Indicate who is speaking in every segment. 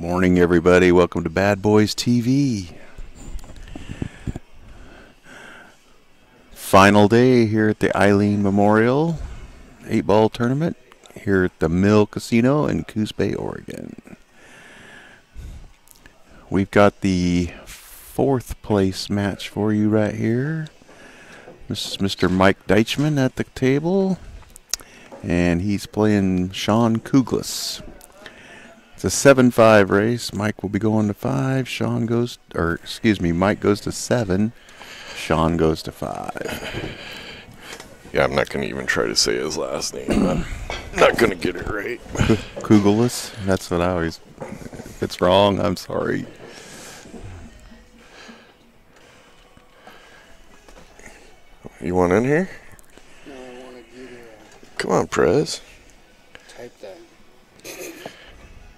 Speaker 1: Morning, everybody. Welcome to Bad Boys TV. Final day here at the Eileen Memorial 8-ball tournament here at the Mill Casino in Coos Bay, Oregon. We've got the 4th place match for you right here. This is Mr. Mike Deitchman at the table, and he's playing Shaun Kougioulis. It's a 7-5 race. Mike will be going to 5. Mike goes to 7. Shaun goes to 5.
Speaker 2: Yeah, I'm not going to even try to say his last name. I'm not going to get it right.
Speaker 1: Kougioulis? That's what I always... If it's wrong, I'm sorry.
Speaker 2: You want in here?
Speaker 3: No, I want to get it.
Speaker 2: Come on, Prez.
Speaker 3: Type that.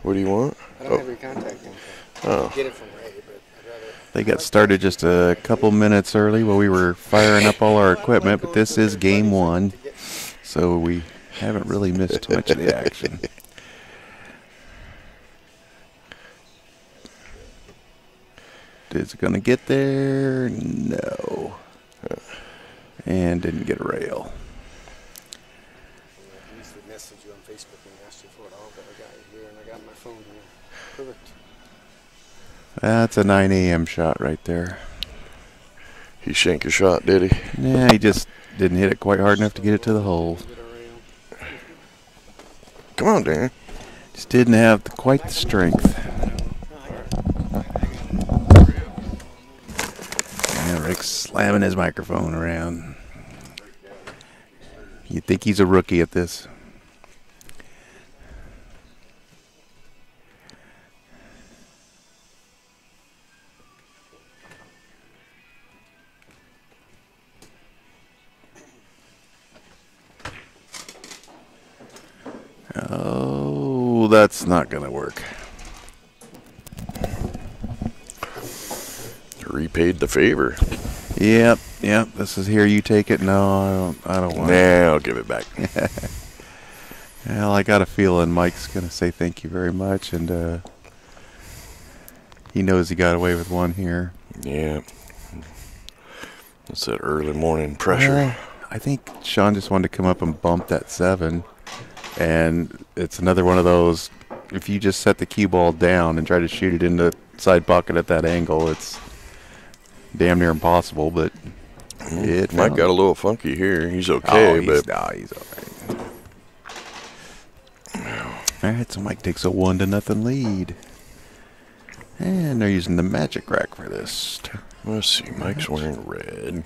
Speaker 2: What do you want?
Speaker 3: I don't have your contact info.
Speaker 2: Oh.
Speaker 3: Get it from Ray, but I'd rather...
Speaker 1: They got started just a couple minutes early while we were firing up all our equipment, but this is game 1, so we haven't really missed too much of the action. Is it going to get there? No. And didn't get a rail.
Speaker 3: I usually message you on Facebook and ask you for it all, but I got you here and I got my phone here. Perfect.
Speaker 1: That's a 9 a.m. shot right there.
Speaker 2: He shanked a shot, did he?
Speaker 1: Nah, he just didn't hit it quite hard enough to get it to the hole.
Speaker 2: Come on, Dan.
Speaker 1: Just didn't have quite the strength. Yeah, Rick's slamming his microphone around. You'd think he's a rookie at this. Oh, that's not going to work.
Speaker 2: Repaid the favor.
Speaker 1: Yep. This is here. You take it. No, I don't want it.
Speaker 2: Nah, I'll give it back.
Speaker 1: Well, I got a feeling Mike's going to say thank you very much, and he knows he got away with one here.
Speaker 2: Yeah. It's that early morning pressure.
Speaker 1: Well, I think Shaun just wanted to come up and bump that 7, and it's another one of those, if you just set the cue ball down and try to shoot it in the side pocket at that angle, it's damn near impossible, but it
Speaker 2: Mike got a little funky here. He's okay,
Speaker 1: he's all right. All right, so Mike takes a 1-0 lead. And they're using the magic rack for this.
Speaker 2: Let's see. Mike's wearing red.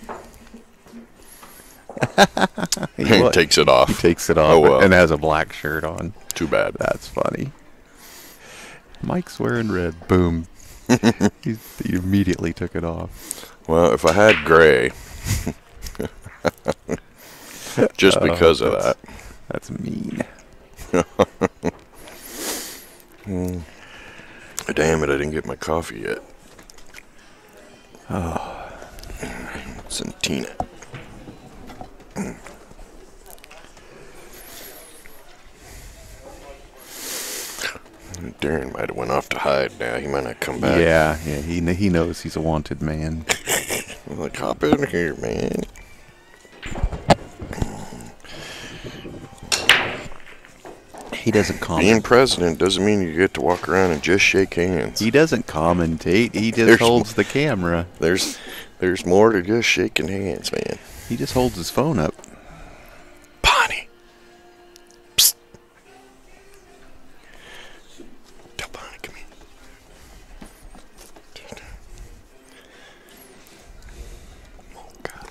Speaker 1: He
Speaker 2: takes it off.
Speaker 1: He takes it off and has a black shirt on.
Speaker 2: Too bad.
Speaker 1: That's funny. Mike's wearing red. Boom. He immediately took it off.
Speaker 2: Well, if I had gray, just because of that.
Speaker 1: That's mean.
Speaker 2: Damn it, I didn't get my coffee yet.
Speaker 1: Oh.
Speaker 2: Santina. Darren might have went off to hide now. He might not come back.
Speaker 1: Yeah, he knows he's a wanted man.
Speaker 2: I'm like, hop in here, man.
Speaker 1: He doesn't comment.
Speaker 2: Being president doesn't mean you get to walk around and just shake hands.
Speaker 1: He doesn't commentate. He just holds the camera.
Speaker 2: There's more to just shaking hands, man.
Speaker 1: He just holds his phone up.
Speaker 2: Bonnie. Psst. Tell Bonnie, come here. Oh, God.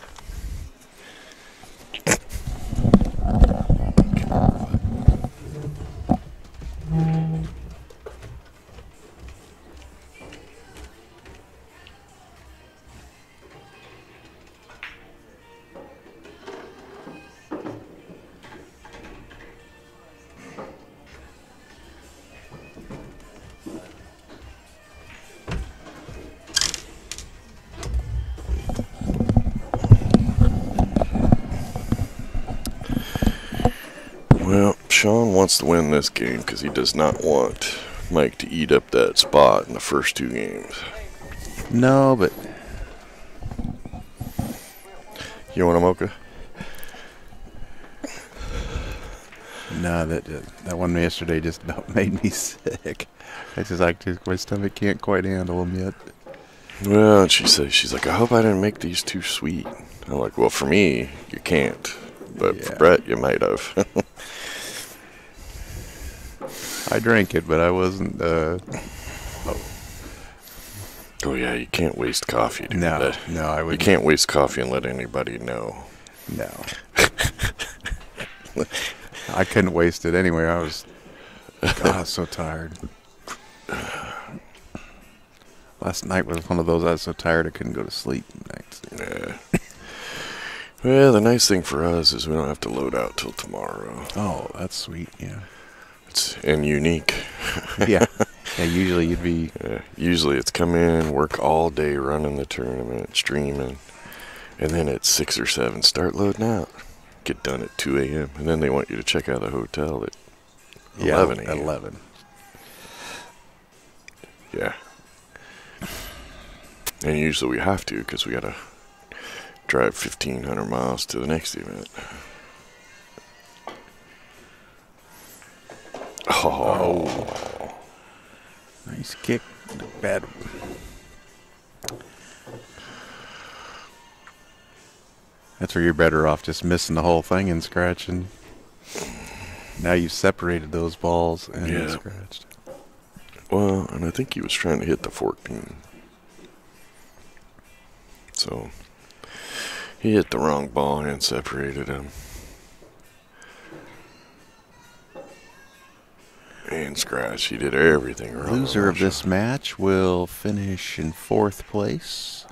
Speaker 2: Well, Shaun wants to win this game because he does not want Mike to eat up that spot in the first 2 games.
Speaker 1: No, but
Speaker 2: You want a mocha?
Speaker 1: no, that one yesterday just about made me sick. I just my stomach can't quite handle them yet.
Speaker 2: Well, and she's like, I hope I didn't make these too sweet. I'm like, well, for me, you can't. But for Brett, you might have.
Speaker 1: I drank it, but I wasn't.
Speaker 2: Oh, yeah, you can't waste coffee, dude.
Speaker 1: No, I
Speaker 2: You
Speaker 1: wouldn't.
Speaker 2: can't waste coffee and let anybody know.
Speaker 1: No. I couldn't waste it anyway. I was so tired. Last night was one of those I was so tired I couldn't go to sleep.
Speaker 2: Yeah. Well, the nice thing for us is we don't have to load out till tomorrow.
Speaker 1: Oh, that's sweet, yeah.
Speaker 2: And unique.
Speaker 1: Yeah. Yeah, usually you'd be...
Speaker 2: Usually it's come in, work all day running the tournament, streaming, and then at 6 or 7, start loading out. Get done at 2 a.m., and then they want you to check out of the hotel at 11 a.m.
Speaker 1: At 11.
Speaker 2: Yeah. And usually we have to because we got to drive 1,500 miles to the next event. Oh.
Speaker 1: Nice kick. Bad. That's where you're better off just missing the whole thing and scratching. Now you've separated those balls and scratched.
Speaker 2: Well, and I think he was trying to hit the 14. So he hit the wrong ball and separated him. And scratch. He did everything wrong.
Speaker 1: Loser of this match will finish in 4th place.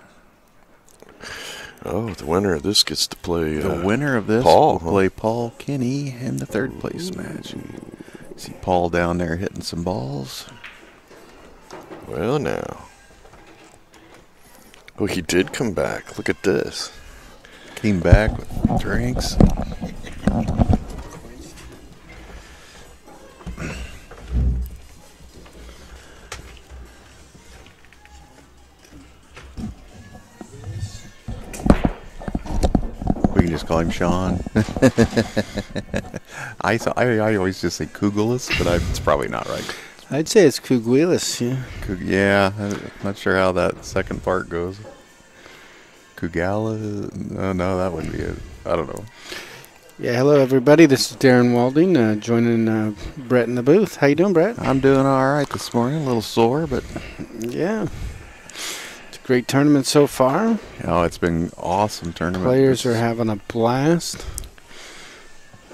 Speaker 2: Oh, the winner of this gets to play
Speaker 1: The winner of this
Speaker 2: Paul,
Speaker 1: will play Paul Kinney in the 3rd place match. See Paul down there hitting some balls.
Speaker 2: Well, now. Oh, he did come back. Look at this.
Speaker 1: Came back with drinks. We can just call him Shaun. I always just say Kougioulis, but it's probably not right.
Speaker 3: I'd say it's Kougioulis, yeah.
Speaker 1: Yeah, I'm not sure how that second part goes. Kougioulis? No, that wouldn't be it. I don't know.
Speaker 3: Yeah, hello everybody. This is Darren Walding, joining Brett in the booth. How you doing, Brett?
Speaker 1: I'm doing all right this morning. A little sore, but
Speaker 3: yeah, it's a great tournament so far.
Speaker 1: Oh, it's been awesome tournament.
Speaker 3: Players are having a blast.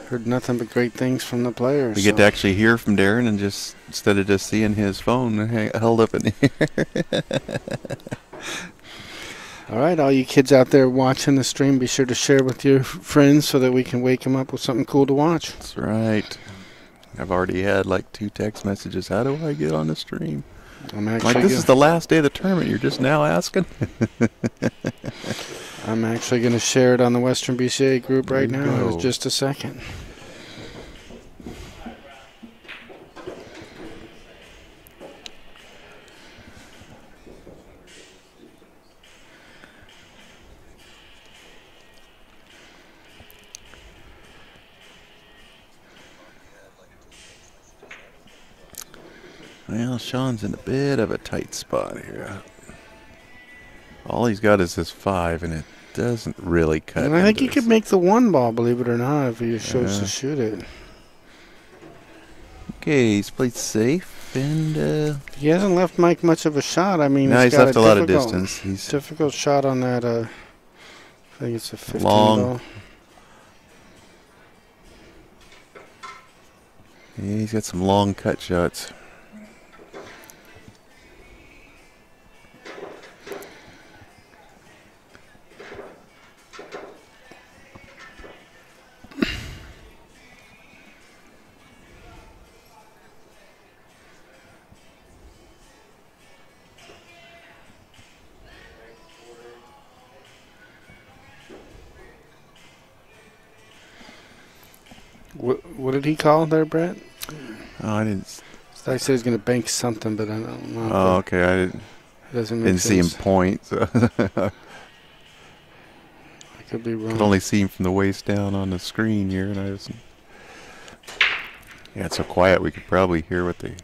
Speaker 3: Heard nothing but great things from the players.
Speaker 1: We get to actually hear from Darren, and just instead of just seeing his phone held up in the air.
Speaker 3: All right, all you kids out there watching the stream, be sure to share with your friends so that we can wake them up with something cool to watch.
Speaker 1: That's right. I've already had like 2 text messages. How do I get on the stream? This is the last day of the tournament. You're just now asking?
Speaker 3: I'm actually going to share it on the Western BCA group right now.
Speaker 1: Go.
Speaker 3: In just a second.
Speaker 1: Well, Shaun's in a bit of a tight spot here. All he's got is this 5, and it doesn't really cut.
Speaker 3: And I think he could make the 1 ball, believe it or not, if he chose to shoot it.
Speaker 1: Okay, he's played safe, and
Speaker 3: he hasn't left Mike much of a shot. I mean,
Speaker 1: he's left a lot of distance. He's
Speaker 3: difficult shot on that. I think it's a 15
Speaker 1: long
Speaker 3: ball.
Speaker 1: Yeah, he's got some long cut shots.
Speaker 3: What did he call there, Brett?
Speaker 1: Oh, I didn't.
Speaker 3: thought he said he was going to bank something, but I don't know.
Speaker 1: Oh, okay. I didn't see him point. So
Speaker 3: I could be wrong.
Speaker 1: could only see him from the waist down on the screen here, and I was. Yeah, it's so quiet we could probably hear what they.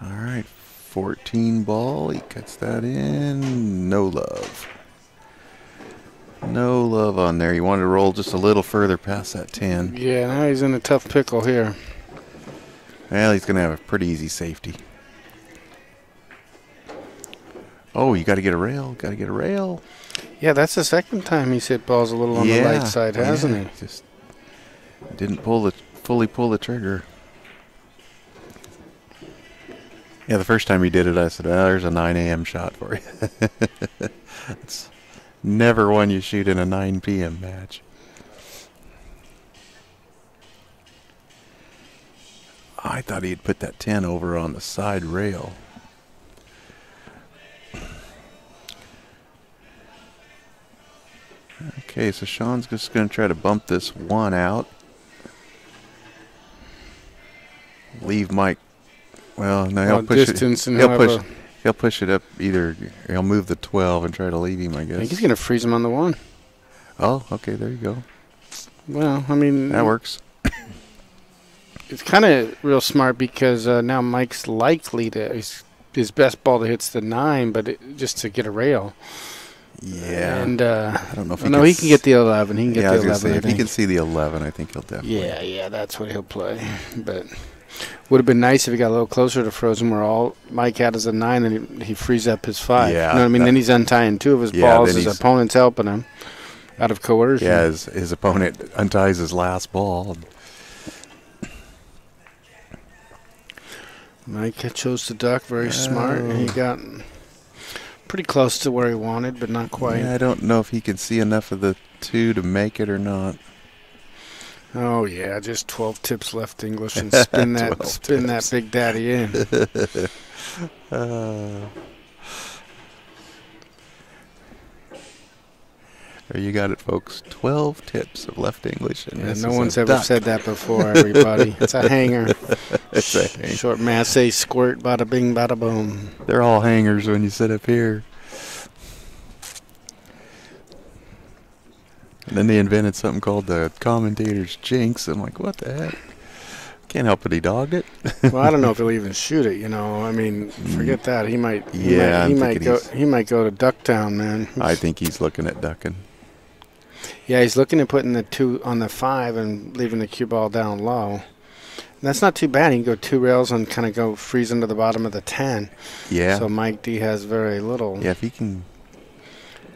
Speaker 1: All right, 14 ball. He cuts that in. No love. No love on there. You wanted to roll just a little further past that 10.
Speaker 3: Yeah, now he's in a tough pickle here.
Speaker 1: Well, he's going to have a pretty easy safety. Oh, you got to get a rail. Got to get a rail.
Speaker 3: Yeah, that's the second time he's hit balls a little on the right side, hasn't he?
Speaker 1: Just didn't fully pull the trigger. Yeah, the first time he did it, I said, "Well, there's a 9 a.m. shot for you." It's never one you shoot in a 9 p.m. match. I thought he'd put that 10 over on the side rail. Okay, so Shaun's just going to try to bump this one out. Leave Mike. Well, no, he'll push
Speaker 3: distance
Speaker 1: it.
Speaker 3: And
Speaker 1: He'll push it up either. He'll move the 12 and try to leave him, I guess.
Speaker 3: I think he's going to freeze him on the 1.
Speaker 1: Oh, okay, there you go.
Speaker 3: Well, I mean,
Speaker 1: That works.
Speaker 3: it's kind of real smart because now Mike's likely to his best ball to hit's the 9, but just to get a rail.
Speaker 1: Yeah.
Speaker 3: And
Speaker 1: I don't know if
Speaker 3: he can get the 11. He can get
Speaker 1: I
Speaker 3: the
Speaker 1: was gonna
Speaker 3: 11.
Speaker 1: say,
Speaker 3: I
Speaker 1: if he
Speaker 3: think.
Speaker 1: can see the 11, I think he'll definitely.
Speaker 3: Yeah, that's what he'll play. But would have been nice if he got a little closer to Frozen, where all Mike had is a 9, and he frees up his 5.
Speaker 1: Yeah,
Speaker 3: you know what I mean? Then he's untying 2 of his balls. His opponent's helping him out of coercion.
Speaker 1: Yeah, his opponent unties his last ball.
Speaker 3: Mike chose to duck, very smart, and he got pretty close to where he wanted, but not quite.
Speaker 1: Yeah, I don't know if he can see enough of the 2 to make it or not.
Speaker 3: Oh yeah, just 12 tips left English and spin that big daddy in.
Speaker 1: There you got it, folks. 12 tips of left English. And
Speaker 3: Yeah, no one's ever said that before, everybody. It's a hanger.
Speaker 1: It's a hanger.
Speaker 3: Short masse squirt, bada bing, bada boom.
Speaker 1: They're all hangers when you sit up here. And then they invented something called the commentator's jinx. I'm like, what the heck? Can't help it, he dogged it.
Speaker 3: Well, I don't know if he'll even shoot it. I mean, forget that. He might. He might go to Ducktown, man.
Speaker 1: I think he's looking at ducking.
Speaker 3: Yeah, he's looking at putting the 2 on the 5 and leaving the cue ball down low. And that's not too bad. He can go 2 rails and kind of go freeze into the bottom of the 10.
Speaker 1: Yeah.
Speaker 3: So Mike D has very little.
Speaker 1: Yeah, if he can.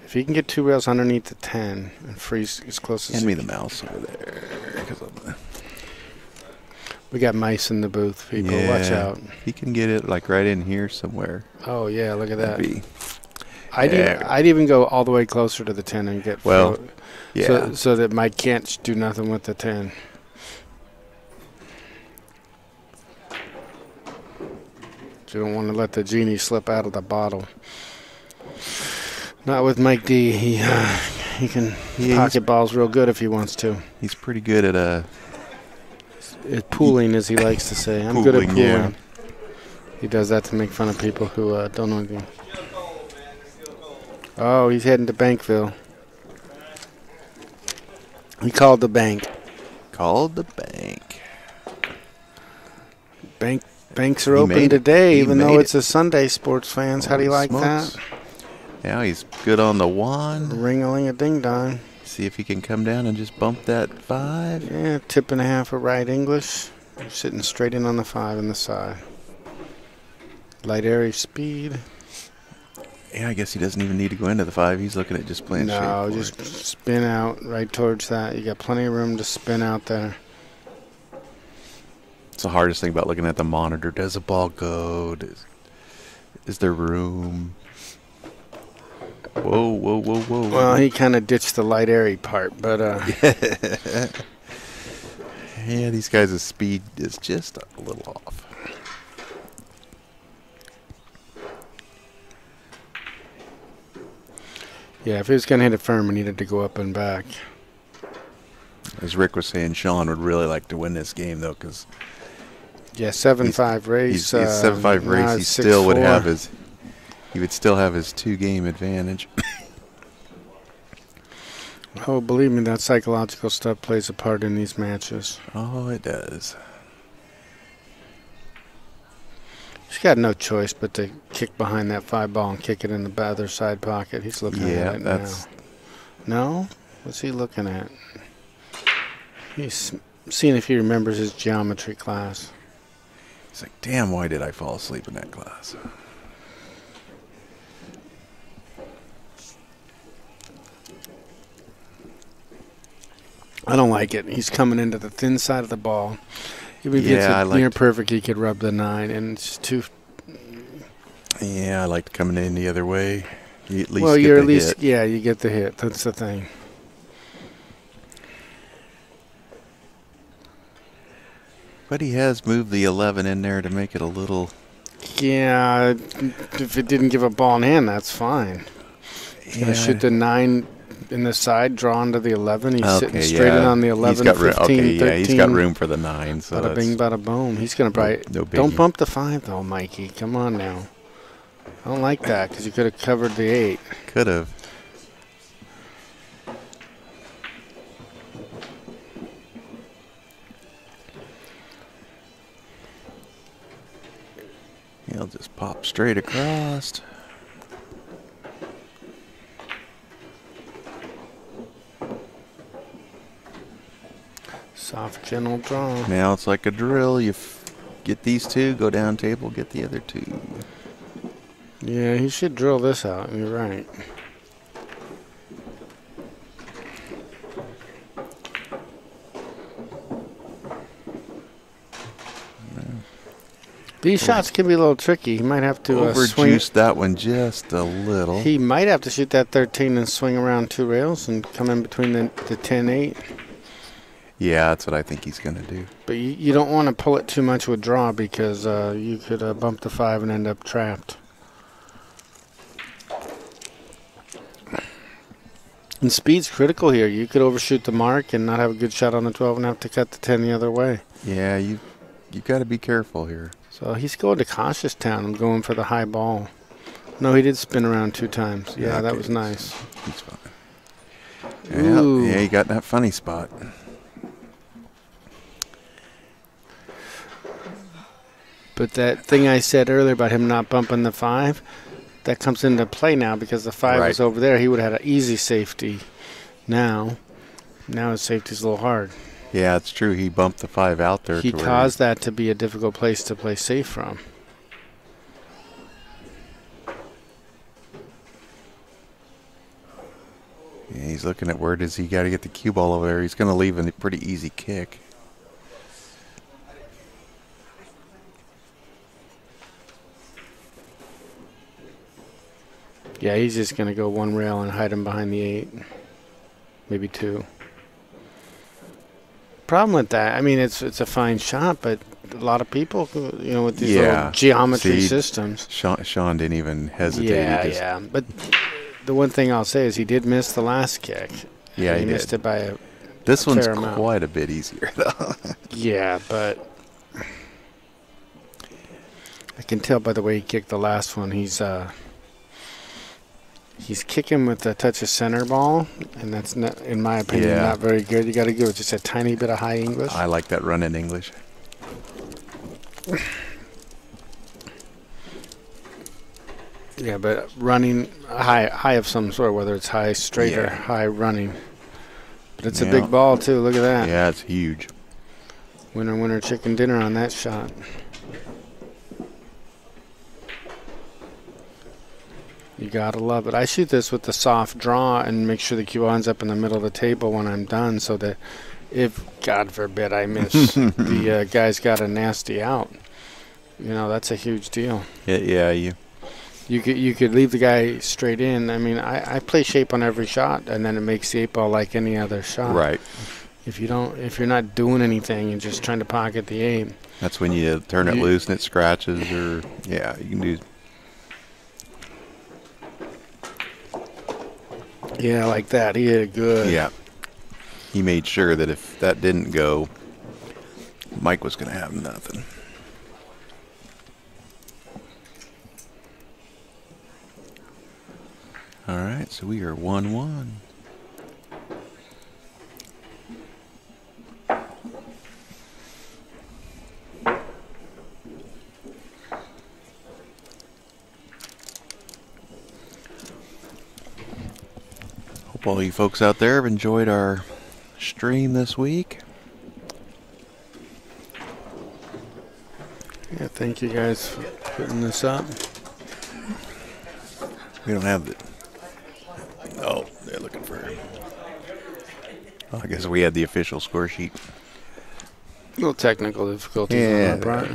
Speaker 3: If he can get 2 rails underneath the 10 and freeze as close as
Speaker 1: Hand me the mouse over there.
Speaker 3: We got mice in the booth, people.
Speaker 1: Yeah,
Speaker 3: Watch out.
Speaker 1: He can get it like right in here somewhere.
Speaker 3: Oh, yeah, look at that.
Speaker 1: Be,
Speaker 3: I'd even go all the way closer to the 10 and get
Speaker 1: yeah.
Speaker 3: so that Mike can't do nothing with the 10. You don't want to let the genie slip out of the bottle. Not with Mike D. He can pocket balls real good if he wants to.
Speaker 1: He's pretty good at
Speaker 3: pooling, as he likes to say. I'm good at pooling.
Speaker 1: Yeah.
Speaker 3: He does that to make fun of people who don't know anything. Oh, he's heading to Bankville. He called the bank.
Speaker 1: Called the bank.
Speaker 3: Banks are open today, even though it's a Sunday, sports fans. How do you like that?
Speaker 1: Yeah, he's good on the 1.
Speaker 3: Ring-a-ling-a-ding-dong.
Speaker 1: See if he can come down and just bump that 5.
Speaker 3: Yeah, tip and a half of right English. Sitting straight in on the 5 on the side. Light airy speed.
Speaker 1: Yeah, I guess he doesn't even need to go into the 5. He's looking at just playing straight.
Speaker 3: No, just spin out right towards that. You got plenty of room to spin out there.
Speaker 1: It's the hardest thing about looking at the monitor. Does the ball go? Is there room? Whoa, whoa, whoa, whoa.
Speaker 3: Well, he kind of ditched the light airy part, but
Speaker 1: yeah, these guys' speed is just a little off.
Speaker 3: Yeah, if he was going to hit it firm, he needed to go up and back.
Speaker 1: As Rick was saying, Shaun would really like to win this game, though, because
Speaker 3: yeah, 7-5 race.
Speaker 1: He's 7-5 race. He still would have his. He would still have his 2-game advantage.
Speaker 3: Oh, believe me, that psychological stuff plays a part in these matches.
Speaker 1: Oh, it does.
Speaker 3: He's got no choice but to kick behind that 5 ball and kick it in the other side pocket. He's looking at it
Speaker 1: that's
Speaker 3: now. No? What's he looking at? He's seeing if he remembers his geometry class.
Speaker 1: He's like, damn, why did I fall asleep in that class?
Speaker 3: I don't like it. He's coming into the thin side of the ball. If he gets it near perfect, he could rub the 9, and it's too.
Speaker 1: Yeah, I liked coming in the other way. You at least
Speaker 3: well,
Speaker 1: get
Speaker 3: you're
Speaker 1: the
Speaker 3: at least
Speaker 1: hit.
Speaker 3: yeah, you get the hit. That's the thing.
Speaker 1: But he has moved the 11 in there to make it a little.
Speaker 3: Yeah, if it didn't give a ball in hand, that's fine. He's going to shoot the 9 in the side, draw into the 11. He's sitting straight in on the 11, 15, 13.
Speaker 1: Yeah, he's got room for the 9. So
Speaker 3: bada bing, bada boom. He's going to probably.
Speaker 1: No
Speaker 3: don't bump the 5, though, Mikey. Come on now. I don't like that because you could have covered the 8.
Speaker 1: Could have. He'll just pop straight across.
Speaker 3: Soft, gentle draw.
Speaker 1: Now it's like a drill. You get these 2, go down table, get the other 2.
Speaker 3: Yeah, he should drill this out. You're right. These shots can be a little tricky. He might have to
Speaker 1: overjuice that one just a little.
Speaker 3: He might have to shoot that 13 and swing around 2 rails and come in between the 10-8.
Speaker 1: Yeah, that's what I think he's going to do.
Speaker 3: But you don't want to pull it too much with draw because you could bump the 5 and end up trapped. And speed's critical here. You could overshoot the mark and not have a good shot on the 12 and have to cut the 10 the other way.
Speaker 1: Yeah, you got to be careful here.
Speaker 3: So he's going to cautious town and going for the high ball. No, he did spin around 2 times. Yeah, okay. That was nice.
Speaker 1: He's fine. Yeah, he got that funny spot.
Speaker 3: But that thing I said earlier about him not bumping the 5, that comes into play now because the 5 was over there. He would have had an easy safety. Now his safety's a little hard.
Speaker 1: Yeah, it's true. He bumped the 5 out there.
Speaker 3: He caused that to be a difficult place to play safe from.
Speaker 1: Yeah, he's looking at where does he got to get the cue ball over there. He's going to leave a pretty easy kick.
Speaker 3: Yeah, he's just going to go 1 rail and hide him behind the 8. Maybe 2. Problem with that, I mean, it's a fine shot, but a lot of people, with these little geometry systems.
Speaker 1: Shaun didn't even hesitate.
Speaker 3: Yeah. But the one thing I'll say is he did miss the last kick.
Speaker 1: Yeah, he
Speaker 3: missed it by a
Speaker 1: This one's
Speaker 3: fair amount.
Speaker 1: Quite a bit easier, though.
Speaker 3: Yeah, but I can tell by the way he kicked the last one. He's kicking with a touch of center ball, and that's, not, in my opinion, not very good. You got to go just a tiny bit of high English.
Speaker 1: I like that run in English.
Speaker 3: Yeah, but running high of some sort, whether it's high straight or high running. But it's a big ball, too. Look at that.
Speaker 1: Yeah, it's huge.
Speaker 3: Winner, chicken dinner on that shot. You got to love it. I shoot this with the soft draw and make sure the cue ends up in the middle of the table when I'm done so that if, God forbid, I miss, the guy's got a nasty out. That's a huge deal.
Speaker 1: Yeah,
Speaker 3: You could leave the guy straight in. I mean, I play shape on every shot, and then it makes the 8-ball like any other shot.
Speaker 1: Right.
Speaker 3: If you're not doing anything and just trying to pocket the 8.
Speaker 1: That's when you turn it loose and it scratches, or you can do.
Speaker 3: Yeah, like that. He hit it good.
Speaker 1: Yeah. He made sure that if that didn't go, Mike was going to have nothing. All right, so we are 1-1. Hope all you folks out there have enjoyed our stream this week.
Speaker 3: Yeah, thank you guys for putting this up.
Speaker 1: We don't have the... Oh, they're looking for... Oh, I guess we had the official score sheet.
Speaker 3: A little technical difficulties.
Speaker 1: Yeah,
Speaker 3: on that part.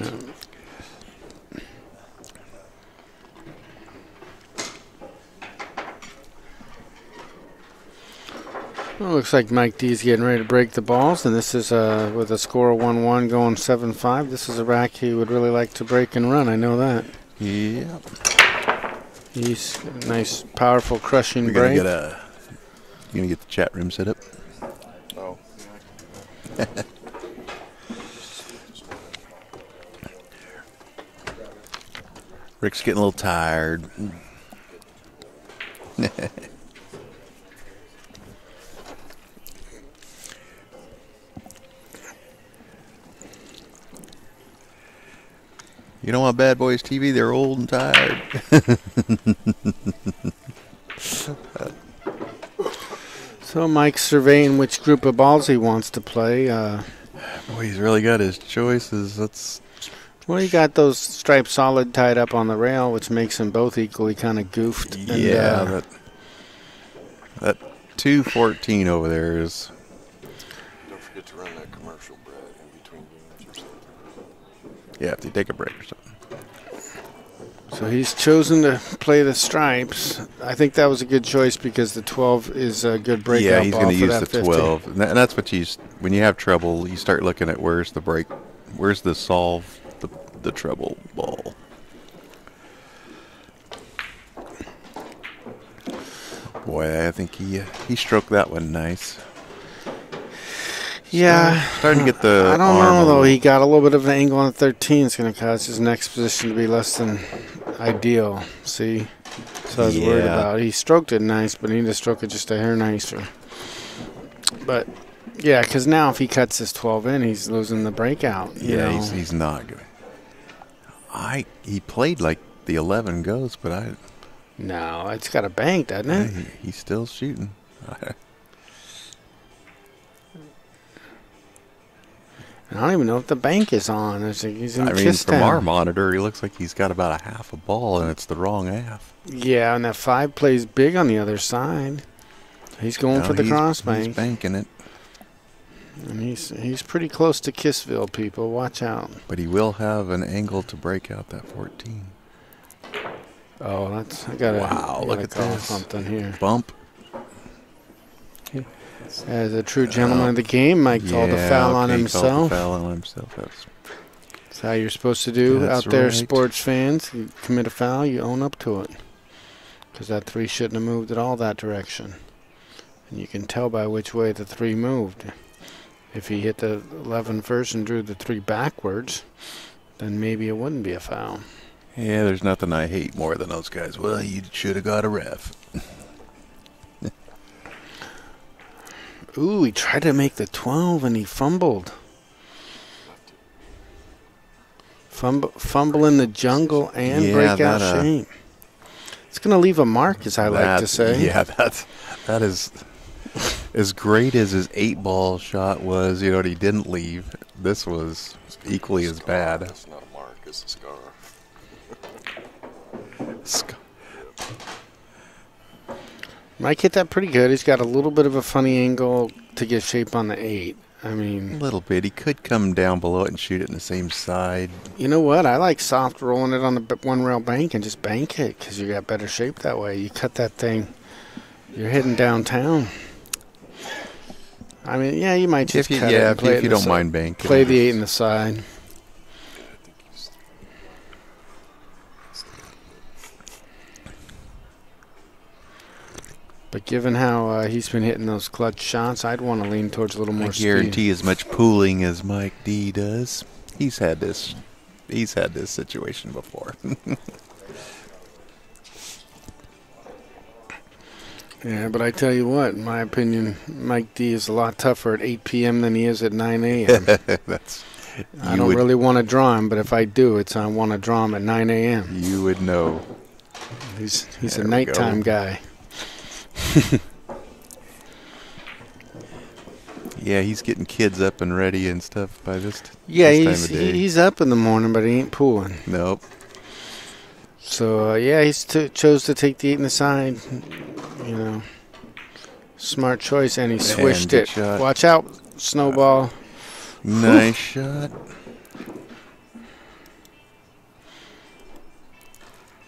Speaker 3: Well, looks like Mike D's getting ready to break the balls, and this is with a score of 1-1 going 7-5. This is a rack he would really like to break and run. I know that.
Speaker 1: Yeah.
Speaker 3: He's a nice, powerful, crushing
Speaker 1: We're
Speaker 3: break.
Speaker 1: you gonna get the chat room set up?
Speaker 2: Oh.
Speaker 1: Rick's getting a little tired. You don't want Bad Boys TV? They're old and tired.
Speaker 3: So Mike's surveying which group of balls he wants to play.
Speaker 1: Boy, he's really got his choices.
Speaker 3: Well, you got those stripes solid tied up on the rail, which makes them both equally kind of goofed.
Speaker 1: Yeah, that 214 over there is...
Speaker 2: Don't forget to run that commercial, Brad, in between games or something.
Speaker 1: Yeah, if you take a break or something.
Speaker 3: So he's chosen to play the stripes. I think that was a good choice because the 12 is a good breakout
Speaker 1: Yeah, he's
Speaker 3: ball
Speaker 1: going to
Speaker 3: for
Speaker 1: use
Speaker 3: that
Speaker 1: the
Speaker 3: 50.
Speaker 1: 12. And that's what when you have trouble, you start looking at where's the solve the trouble ball. Boy, I think he stroked that one nice.
Speaker 3: Yeah.
Speaker 1: Starting to get the
Speaker 3: I don't
Speaker 1: arm
Speaker 3: know,
Speaker 1: a
Speaker 3: though.
Speaker 1: little-
Speaker 3: He got a little bit of an angle on 13. It's going to cause his next position to be less than ideal. See? So I was worried
Speaker 1: Yeah.
Speaker 3: about. He stroked it nice, but he needed to stroke it just a hair nicer. But, yeah, because now if he cuts his 12 in, he's losing the breakout. You
Speaker 1: Yeah,
Speaker 3: know?
Speaker 1: he's not good. He played like the 11 goes, but
Speaker 3: No, it's got a bank, doesn't it?
Speaker 1: he's still shooting.
Speaker 3: I don't even know if the bank is on. It's like he's in
Speaker 1: I mean,
Speaker 3: kiss
Speaker 1: from our
Speaker 3: down.
Speaker 1: monitor, he looks like he's got about a half a ball, and it's the wrong half.
Speaker 3: Yeah, and that 5 plays big on the other side. He's going for the cross bank.
Speaker 1: He's banking it.
Speaker 3: And he's pretty close to Kissville, people. Watch out.
Speaker 1: But he will have an angle to break out that 14.
Speaker 3: Oh, I gotta
Speaker 1: Look at
Speaker 3: call
Speaker 1: this.
Speaker 3: something here.
Speaker 1: Bump.
Speaker 3: As a true gentleman of the game, Mike called a foul on
Speaker 1: Called
Speaker 3: himself.
Speaker 1: a foul on himself.
Speaker 3: That's how you're supposed to do
Speaker 1: That's
Speaker 3: out there,
Speaker 1: right.
Speaker 3: sports fans. You commit a foul, you own up to it. Because that 3 shouldn't have moved at all that direction. And you can tell by which way the 3 moved. If he hit the 11 first and drew the 3 backwards, then maybe it wouldn't be a foul.
Speaker 1: Yeah, there's nothing I hate more than those guys. Well, you should have got a ref.
Speaker 3: Ooh, he tried to make the 12 and he fumbled. Fumble in the jungle and break out shape. It's going to leave a mark, as I like to say.
Speaker 1: Yeah, that is as great as his 8-ball shot was. You know, he didn't leave. This was equally as bad.
Speaker 2: It's not a mark, it's a scar.
Speaker 3: Mike hit that pretty good. He's got a little bit of a funny angle to get shape on the 8. I
Speaker 1: A
Speaker 3: mean,
Speaker 1: little bit. He could come down below it and shoot it in the same side.
Speaker 3: you know what? I like soft rolling it on the one rail bank and just bank it because you got better shape that way. You cut that thing, you're heading downtown. I mean, yeah, you might just cut it and play it
Speaker 1: if you
Speaker 3: in the
Speaker 1: don't
Speaker 3: side.
Speaker 1: mind banking.
Speaker 3: Play the 8 in the side. But given how he's been hitting those clutch shots, I'd want to lean towards a little more
Speaker 1: I guarantee
Speaker 3: speed.
Speaker 1: as much pooling as Mike D does. He's had this situation before.
Speaker 3: Yeah, but I tell you what, in my opinion, Mike D is a lot tougher at 8 p.m. than he is at 9 a.m. I don't really want to draw him, but if I do, I want to draw him at 9 a.m.
Speaker 1: You would know.
Speaker 3: He's
Speaker 1: There
Speaker 3: a
Speaker 1: we
Speaker 3: nighttime
Speaker 1: go.
Speaker 3: guy.
Speaker 1: Yeah, he's getting kids up and ready and stuff by this
Speaker 3: Yeah,
Speaker 1: this time of day.
Speaker 3: he's up in the morning, but he ain't pooling.
Speaker 1: Nope.
Speaker 3: So, yeah, he chose to take the 8 in the side. You know, smart choice, and he swished
Speaker 1: good
Speaker 3: it.
Speaker 1: shot.
Speaker 3: Watch out, snowball.
Speaker 1: Nice shot.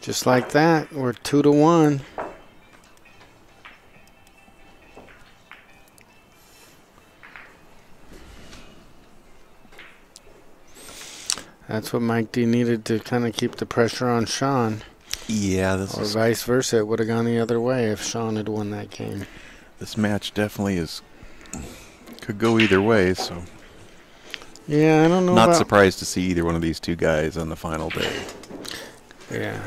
Speaker 3: Just like that, we're 2-1. That's what Mike D needed to kind of keep the pressure on Shaun.
Speaker 1: Yeah,
Speaker 3: Or vice versa. It would have gone the other way if Shaun had won that game.
Speaker 1: this match definitely could go either way, so
Speaker 3: Yeah, I don't know
Speaker 1: not
Speaker 3: about...
Speaker 1: surprised to see either one of these two guys on the final day.
Speaker 3: Yeah.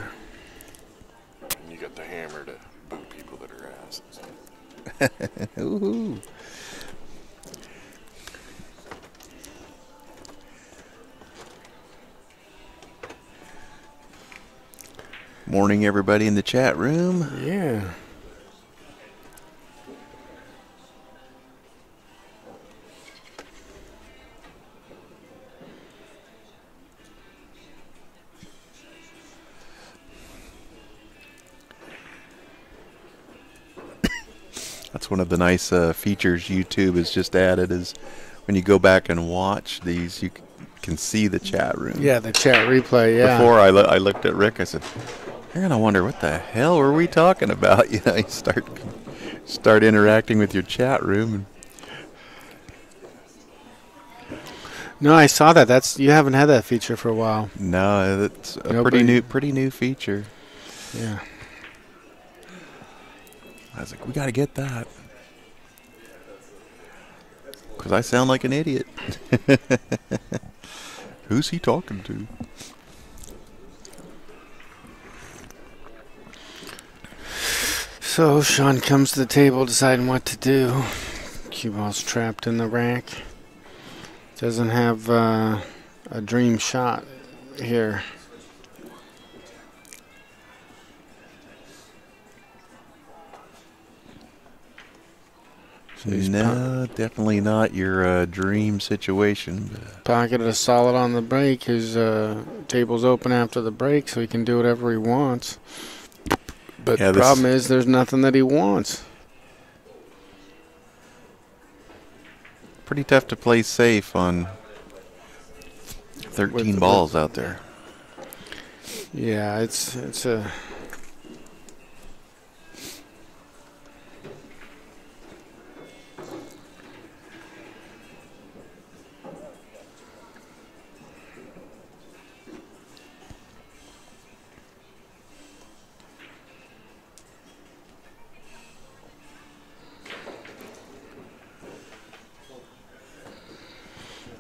Speaker 2: And you got the hammer to boot people that are asses.
Speaker 1: Ooh. Morning, everybody in the chat room.
Speaker 3: Yeah.
Speaker 1: That's one of the nice features YouTube has just added is when you go back and watch these, you can see the chat room.
Speaker 3: Yeah, the chat replay, yeah.
Speaker 1: Before I looked at Rick, I said, you're going to wonder what the hell were we talking about? You know, you start interacting with your chat room. And
Speaker 3: No, I saw that. You haven't had that feature for a while.
Speaker 1: no, that's a
Speaker 3: Nobody-
Speaker 1: pretty new feature.
Speaker 3: Yeah.
Speaker 1: I was like, we got to get that. Because I sound like an idiot. Who's he talking to?
Speaker 3: So Shaun comes to the table deciding what to do. Cue ball's trapped in the rack. Doesn't have a dream shot here. So he's
Speaker 1: No, definitely not your dream situation.
Speaker 3: pocketed a solid on the break. His table's open after the break, so he can do whatever he wants. But
Speaker 1: Yeah,
Speaker 3: the problem is there's nothing that he wants.
Speaker 1: Pretty tough to play safe on 13 balls out there.
Speaker 3: Yeah, it's a...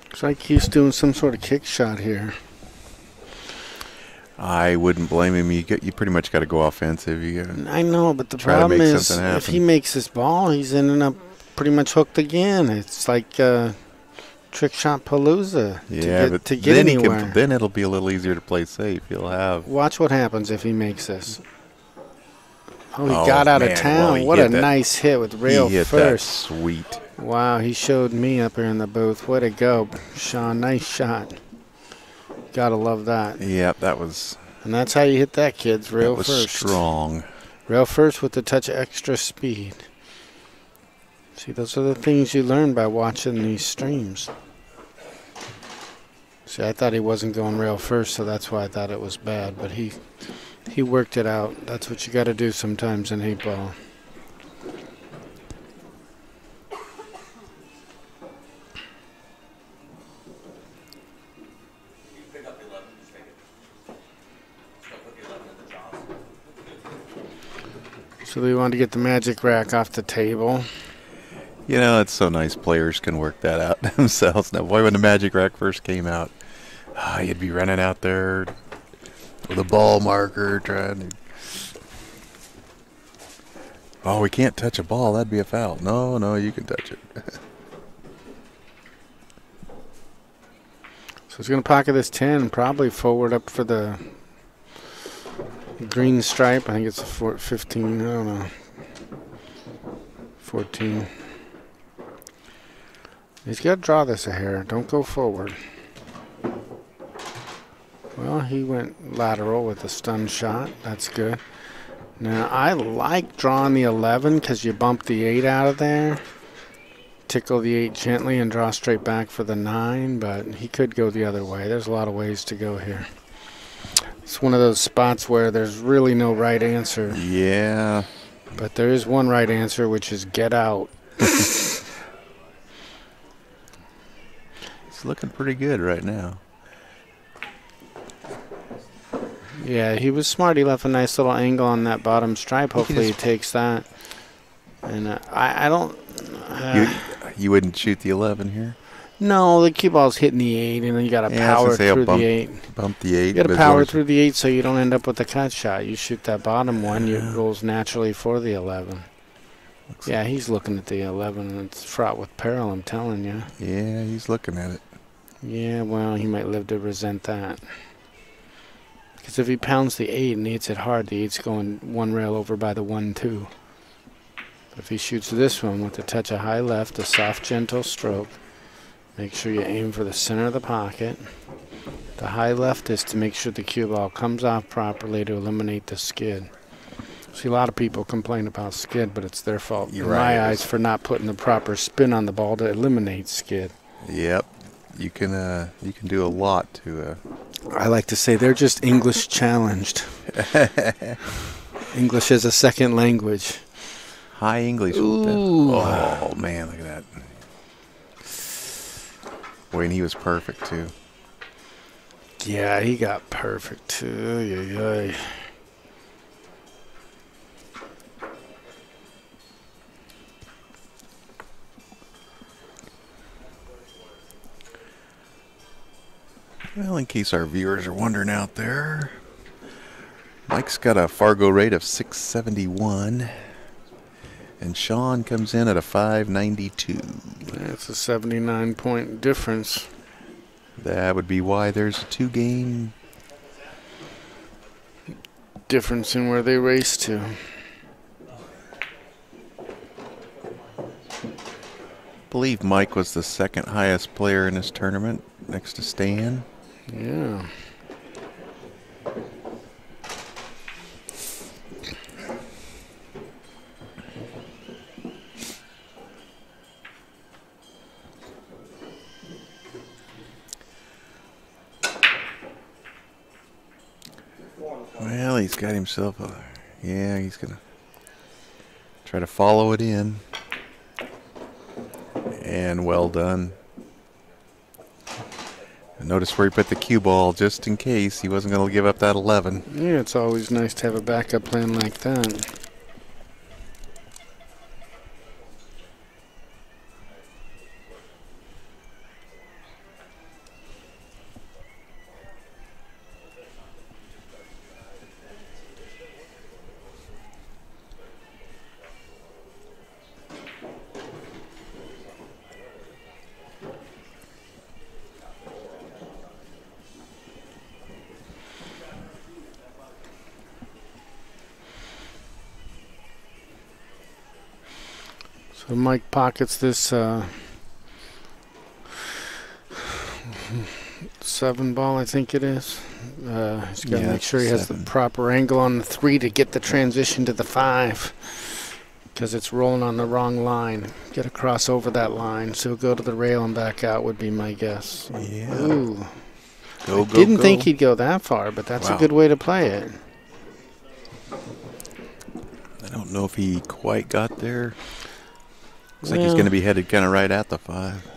Speaker 3: Looks like he's doing some sort of kick shot here.
Speaker 1: I wouldn't blame him. You pretty much got to go offensive. You got
Speaker 3: I know, but the
Speaker 1: Try to
Speaker 3: problem
Speaker 1: make
Speaker 3: is
Speaker 1: something
Speaker 3: if he
Speaker 1: happen.
Speaker 3: makes this ball, he's ending up pretty much hooked again. It's like trick shot palooza to get
Speaker 1: then
Speaker 3: anywhere.
Speaker 1: then it'll be a little easier to play safe. He'll have.
Speaker 3: Watch what happens if he makes this. Oh, he
Speaker 1: Oh,
Speaker 3: got out
Speaker 1: man,
Speaker 3: of
Speaker 1: well,
Speaker 3: town.
Speaker 1: he
Speaker 3: What
Speaker 1: hit
Speaker 3: a
Speaker 1: that-
Speaker 3: nice hit with rail
Speaker 1: he hit
Speaker 3: first.
Speaker 1: that sweet.
Speaker 3: Wow, he showed me up here in the booth. Way to go, Shaun. Nice shot. Gotta love that.
Speaker 1: Yeah, that was.
Speaker 3: And that's how you hit that, kids. Rail
Speaker 1: that was
Speaker 3: first.
Speaker 1: strong.
Speaker 3: Rail first with a touch of extra speed. See, those are the things you learn by watching these streams. See, I thought he wasn't going rail first, so that's why I thought it was bad. But he worked it out. That's what you got to do sometimes in 8-ball. So we want to get the magic rack off the table.
Speaker 1: You know, it's so nice players can work that out themselves. Now, boy, when the magic rack first came out, you'd be running out there with a ball marker trying to... Oh, we can't touch a ball. That'd be a foul. No, you can touch it.
Speaker 3: So he's going to pocket this 10, probably forward up for the green stripe. I think it's a 15. I don't know. 14. He's got to draw this a hair. Don't go forward. Well, he went lateral with a stun shot. That's good. Now, I like drawing the 11 because you bump the 8 out of there. Tickle the 8 gently and draw straight back for the 9, but he could go the other way. There's a lot of ways to go here. It's one of those spots where there's really no right answer.
Speaker 1: Yeah.
Speaker 3: But there is one right answer, which is get out.
Speaker 1: It's looking pretty good right now.
Speaker 3: Yeah, he was smart. He left a nice little angle on that bottom stripe. Hopefully he takes that. And I don't...
Speaker 1: You wouldn't shoot the 11 here?
Speaker 3: No, the cue ball's hitting the 8, and then you got to power through the 8.
Speaker 1: Bump the 8.
Speaker 3: You got to power through the 8 so you don't end up with a cut shot. You shoot that bottom one, it rolls naturally for the 11. Yeah, he's looking at the 11, and it's fraught with peril, I'm telling you.
Speaker 1: Yeah, he's looking at it.
Speaker 3: Yeah, well, he might live to resent that. Because if he pounds the 8 and hits it hard, the 8's going one rail over by the 1-2. If he shoots this one with a touch of high left, a soft, gentle stroke, make sure you aim for the center of the pocket. The high left is to make sure the cue ball comes off properly to eliminate the skid. See, a lot of people complain about skid, but it's their fault, in my eyes, for not putting the proper spin on the ball to eliminate skid.
Speaker 1: Yep. You can do a lot to...
Speaker 3: I like to say they're just English challenged. English as a second language.
Speaker 1: High English.
Speaker 3: Ooh.
Speaker 1: Oh, man, look at that. Boy, and he was perfect, too.
Speaker 3: Yeah, he got perfect, too. Yeah.
Speaker 1: Well, in case our viewers are wondering out there, Mike's got a Fargo rate of 671. And Shaun comes in at a 592.
Speaker 3: That's a 79-point difference.
Speaker 1: That would be why there's a 2-game
Speaker 3: difference in where they race to.
Speaker 1: I believe Mike was the second highest player in this tournament, next to Stan.
Speaker 3: Yeah.
Speaker 1: Well, he's got himself a... Yeah, he's going to try to follow it in. And well done. And notice where he put the cue ball just in case he wasn't going to give up that 11.
Speaker 3: Yeah, it's always nice to have a backup plan like that. So Mike pockets this 7 ball, I think it is. He's got to make sure he has the proper angle on the 3 to get the transition to the 5, because it's rolling on the wrong line. Got to cross over that line, so he'll go to the rail and back out would be my guess.
Speaker 1: Yeah.
Speaker 3: Ooh.
Speaker 1: Go,
Speaker 3: Didn't think he'd go that far, but that's a good way to play it.
Speaker 1: I don't know if he quite got there. Looks like he's going to be headed kind of right at the 5.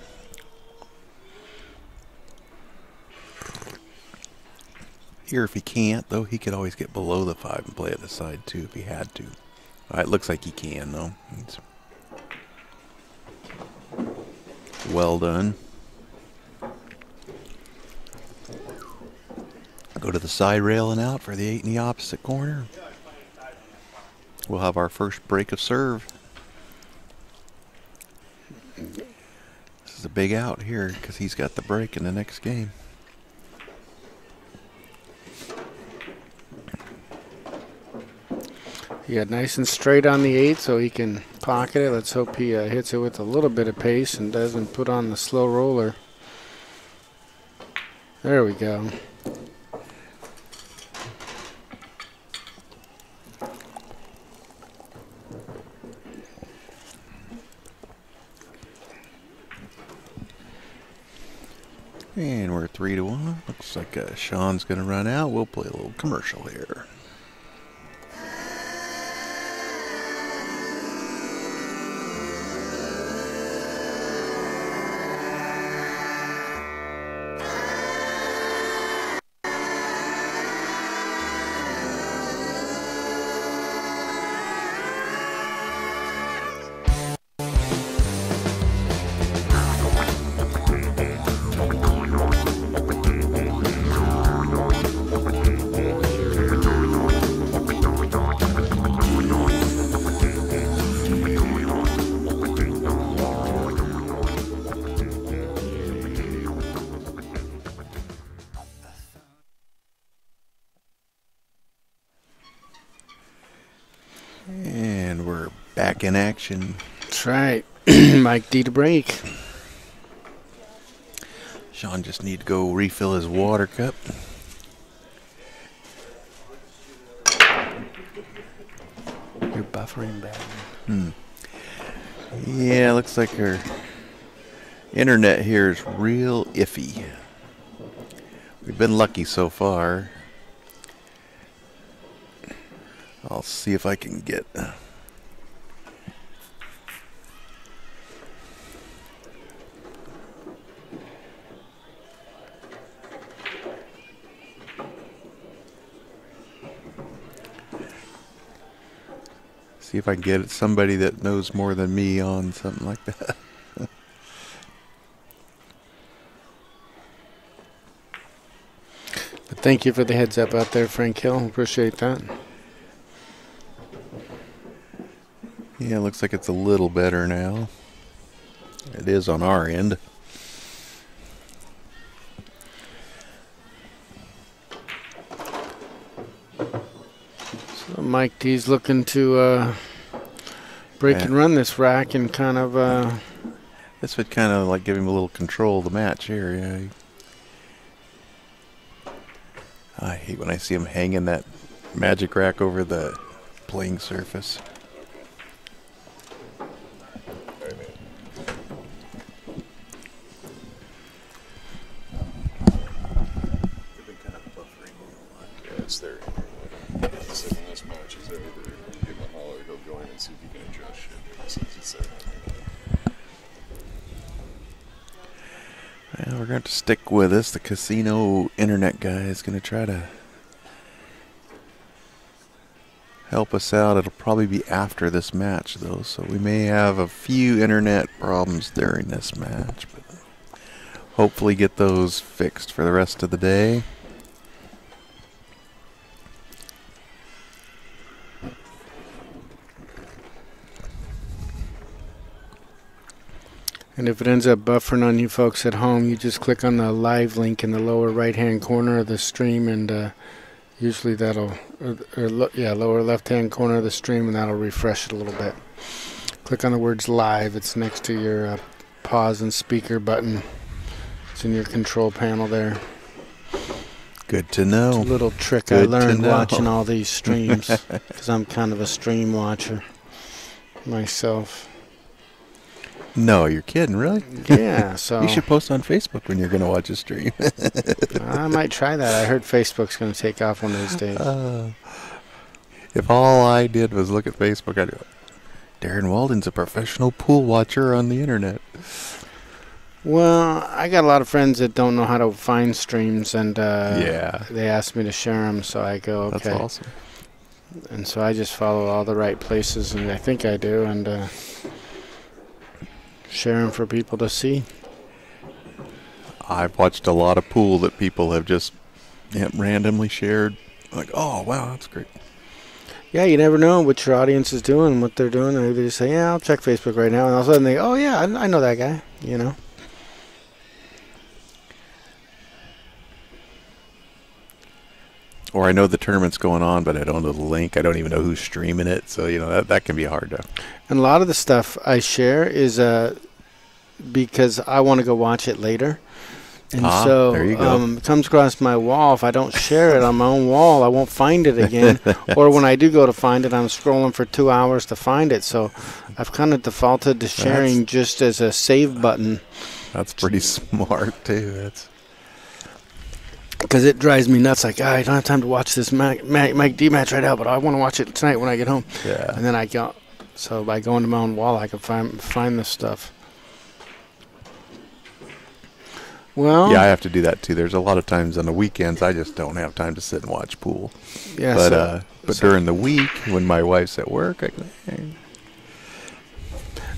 Speaker 1: Here, if he can't, though, he could always get below the 5 and play at the side, too, if he had to. It looks like he can, though. It's well done. Go to the side rail and out for the 8 in the opposite corner. We'll have our first break of serve. This is a big out here because he's got the break in the next game.
Speaker 3: Yeah, nice and straight on the 8 so he can pocket it. Let's hope he hits it with a little bit of pace and doesn't put on the slow roller. There we go.
Speaker 1: And we're 3-1. Looks like Shaun's going to run out. We'll play a little commercial here. And we're back in action.
Speaker 3: That's right. Mike D to break.
Speaker 1: Shaun just need to go refill his water cup.
Speaker 3: You're buffering bad.
Speaker 1: Yeah, looks like our internet here is real iffy. We've been lucky so far. I'll see if I can get... See if I can get somebody that knows more than me on something like that.
Speaker 3: But thank you for the heads up out there, Frank Hill. Appreciate that.
Speaker 1: Yeah, looks like it's a little better now. It is on our end.
Speaker 3: So Mike D's looking to break and run this rack and kind of...
Speaker 1: This would kind of like give him a little control of the match here. Yeah. I hate when I see him hanging that magic rack over the playing surface. Well, we're going to stick with this. The casino internet guy is going to try to help us out. It'll probably be after this match, though, so we may have a few internet problems during this match, but hopefully get those fixed for the rest of the day.
Speaker 3: And if it ends up buffering on you folks at home, you just click on the live link in the lower right-hand corner of the stream, and usually that'll, lower left-hand corner of the stream, and that'll refresh it a little bit. Click on the words live. It's next to your pause and speaker button. It's in your control panel there.
Speaker 1: Good to know.
Speaker 3: It's a little trick I learned watching all these streams, because I'm kind of a stream watcher myself.
Speaker 1: No, you're kidding, really?
Speaker 3: Yeah, so...
Speaker 1: You should post on Facebook when you're going to watch a stream.
Speaker 3: I might try that. I heard Facebook's going to take off one of these days.
Speaker 1: If all I did was look at Facebook, I'd go, Darren Walden's a professional pool watcher on the internet.
Speaker 3: Well, I got a lot of friends that don't know how to find streams, and
Speaker 1: yeah,
Speaker 3: they asked me to share them, so I go, okay.
Speaker 1: That's awesome.
Speaker 3: And so I just follow all the right places, and I think I do, and share them for people to see.
Speaker 1: I've watched a lot of pool that people have just randomly shared. Like, oh, wow, that's great.
Speaker 3: Yeah, you never know what your audience is doing, what they're doing. They just say, yeah, I'll check Facebook right now. And all of a sudden they go, oh, yeah, I know that guy, you know.
Speaker 1: Or I know the tournament's going on, but I don't know the link. I don't even know who's streaming it. So, you know, that can be hard to.
Speaker 3: And a lot of the stuff I share is because I want to go watch it later. And so
Speaker 1: there you go.
Speaker 3: It comes across my wall. If I don't share it on my own wall, I won't find it again. Or when I do go to find it, I'm scrolling for 2 hours to find it. So I've kind of defaulted to sharing just as a save button.
Speaker 1: That's pretty smart, too. That's
Speaker 3: because it drives me nuts. Like, I don't have time to watch this Mike D match right now, but I want to watch it tonight when I get home.
Speaker 1: Yeah.
Speaker 3: And then I go. So by going to my own wall, I can find this stuff. Well,
Speaker 1: yeah, I have to do that too. There's a lot of times on the weekends I just don't have time to sit and watch pool.
Speaker 3: Yeah,
Speaker 1: but during the week when my wife's at work, I go, hey.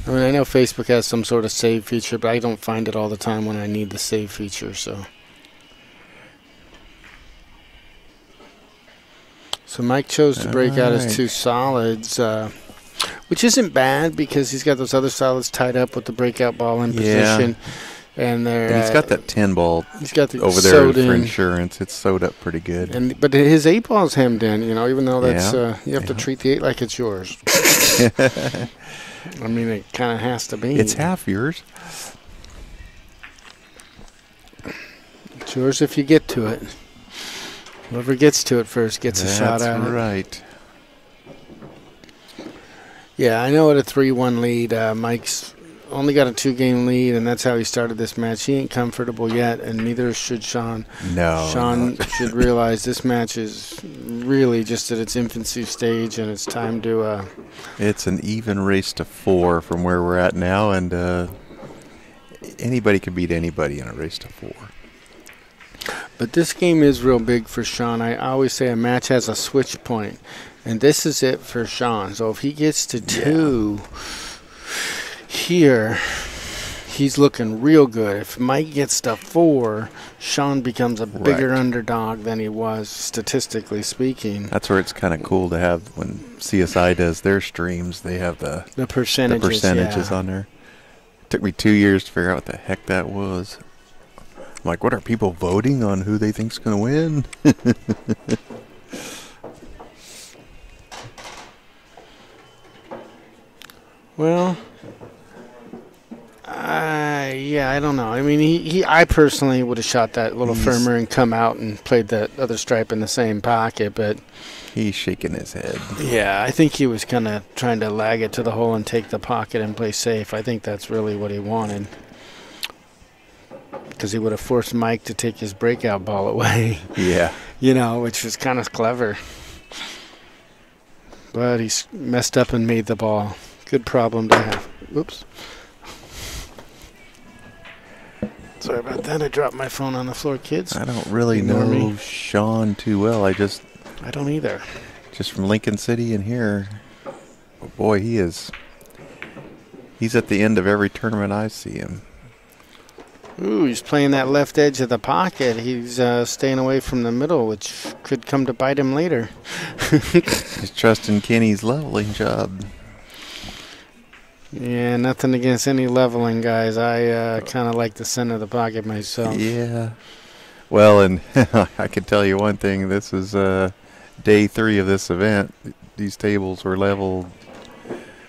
Speaker 3: I mean, I know Facebook has some sort of save feature, but I don't find it all the time when I need the save feature. So Mike chose to break out his 2 solids, which isn't bad because he's got those other solids tied up with the breakout ball in position. And
Speaker 1: he's got that 10 ball
Speaker 3: he's got the
Speaker 1: over there for insurance. It's sewed up pretty good.
Speaker 3: But his 8 ball's hemmed in, you know, even though that's you have to treat the 8 like it's yours. I mean, it kind of has to be.
Speaker 1: It's half yours.
Speaker 3: It's yours if you get to it. Whoever gets to it first gets a shot at it.
Speaker 1: That's right.
Speaker 3: Yeah, I know at a 3-1 lead, Mike's only got a 2-game lead, and that's how he started this match. He ain't comfortable yet, and neither should Shaun.
Speaker 1: No.
Speaker 3: Shaun should realize this match is really just at its infancy stage, and it's time to...
Speaker 1: It's an even race to 4 from where we're at now, and anybody can beat anybody in a race to 4.
Speaker 3: But this game is real big for Shaun. I always say a match has a switch point, and this is it for Shaun. So if he gets to 2 here, he's looking real good. If Mike gets to 4, Shaun becomes a bigger underdog than he was, statistically speaking.
Speaker 1: That's where it's kind of cool to have when CSI does their streams. They have the percentages on there. It took me 2 years to figure out what the heck that was. I'm like, what are people voting on who they think's going to win?
Speaker 3: Well, yeah, I don't know. I mean, I personally would have shot that little firmer and come out and played that other stripe in the same pocket, but
Speaker 1: he's shaking his head.
Speaker 3: Yeah, I think he was kind of trying to lag it to the hole and take the pocket and play safe. I think that's really what he wanted, because he would have forced Mike to take his breakout ball away.
Speaker 1: Yeah.
Speaker 3: You know, which was kind of clever. But he's messed up and made the ball. Good problem to have. Oops. Sorry about that. I dropped my phone on the floor, kids.
Speaker 1: I don't really know Shaun too well.
Speaker 3: I don't either.
Speaker 1: Just from Lincoln City and here. Oh boy, he's at the end of every tournament I see him.
Speaker 3: Ooh, he's playing that left edge of the pocket. He's staying away from the middle, which could come to bite him later.
Speaker 1: He's trusting Kenny's leveling job.
Speaker 3: Yeah, nothing against any leveling guys. I kind of like the center of the pocket myself.
Speaker 1: Yeah. Well, and I can tell you one thing. This is day 3 of this event. These tables were leveled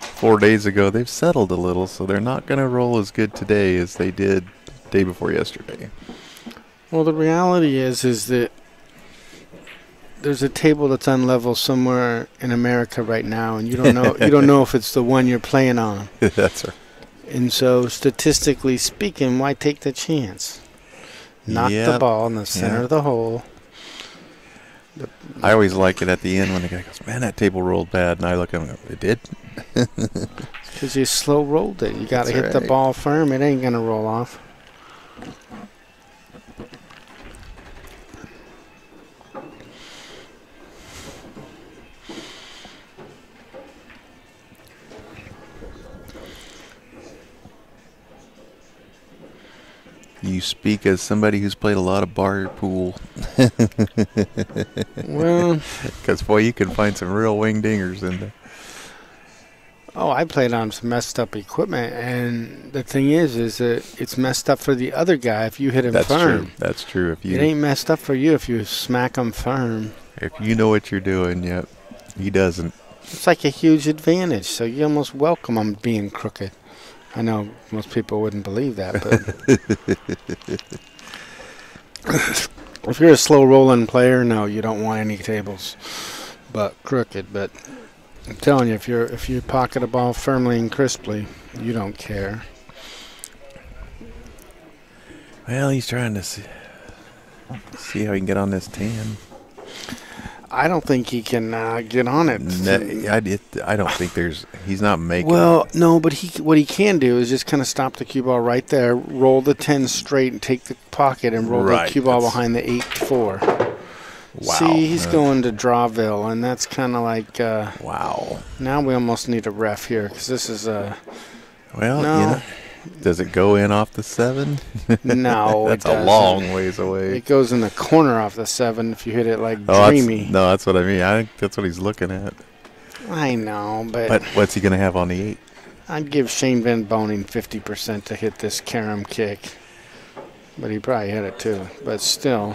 Speaker 1: 4 days ago. They've settled a little, so they're not going to roll as good today as they did day before yesterday.
Speaker 3: Well, the reality is that there's a table that's on level somewhere in America right now, and you don't know if it's the one you're playing on.
Speaker 1: That's right.
Speaker 3: And so, statistically speaking, why take the chance? Knock the ball in the center of the hole.
Speaker 1: I always like it at the end when the guy goes, "Man, that table rolled bad," and I look at him and go, "It did?"
Speaker 3: Because you slow rolled it. You got to hit the ball firm. It ain't gonna roll off.
Speaker 1: You speak as somebody who's played a lot of bar pool.
Speaker 3: Well,
Speaker 1: because boy, you can find some real wing dingers in there.
Speaker 3: oh, I played on some messed up equipment, and the thing is that it's messed up for the other guy if you hit him
Speaker 1: That's
Speaker 3: firm.
Speaker 1: true. That's true. If
Speaker 3: It
Speaker 1: you
Speaker 3: ain't messed up for you if you smack him firm.
Speaker 1: know what you're doing, yep. He doesn't.
Speaker 3: It's like a huge advantage, so you almost welcome him being crooked. I know most people wouldn't believe that, but if you're a slow-rolling player, no, you don't want any tables but crooked. But I'm telling you, if you pocket a ball firmly and crisply, you don't care.
Speaker 1: Well, he's trying to see how he can get on this 10.
Speaker 3: I don't think he can get on it.
Speaker 1: I don't think he's not making
Speaker 3: Well, no, but what he can do is just kind of stop the cue ball right there, roll the 10 straight, and take the pocket and roll the cue ball behind the 8-4.
Speaker 1: Wow.
Speaker 3: See, he's going to Drawville, and that's kind of like
Speaker 1: wow.
Speaker 3: Now we almost need a ref here because this is
Speaker 1: Well,
Speaker 3: no.
Speaker 1: Does it go in off the 7?
Speaker 3: No,
Speaker 1: that's
Speaker 3: it
Speaker 1: a
Speaker 3: doesn't.
Speaker 1: long ways away.
Speaker 3: It goes in the corner off the 7 if you hit it like
Speaker 1: Oh,
Speaker 3: dreamy.
Speaker 1: that's what I mean. I think that's what he's looking at.
Speaker 3: I know,
Speaker 1: But what's he going to have on the 8?
Speaker 3: I'd give Shane Van Boning 50% to hit this carom kick. But he probably hit it too. But still.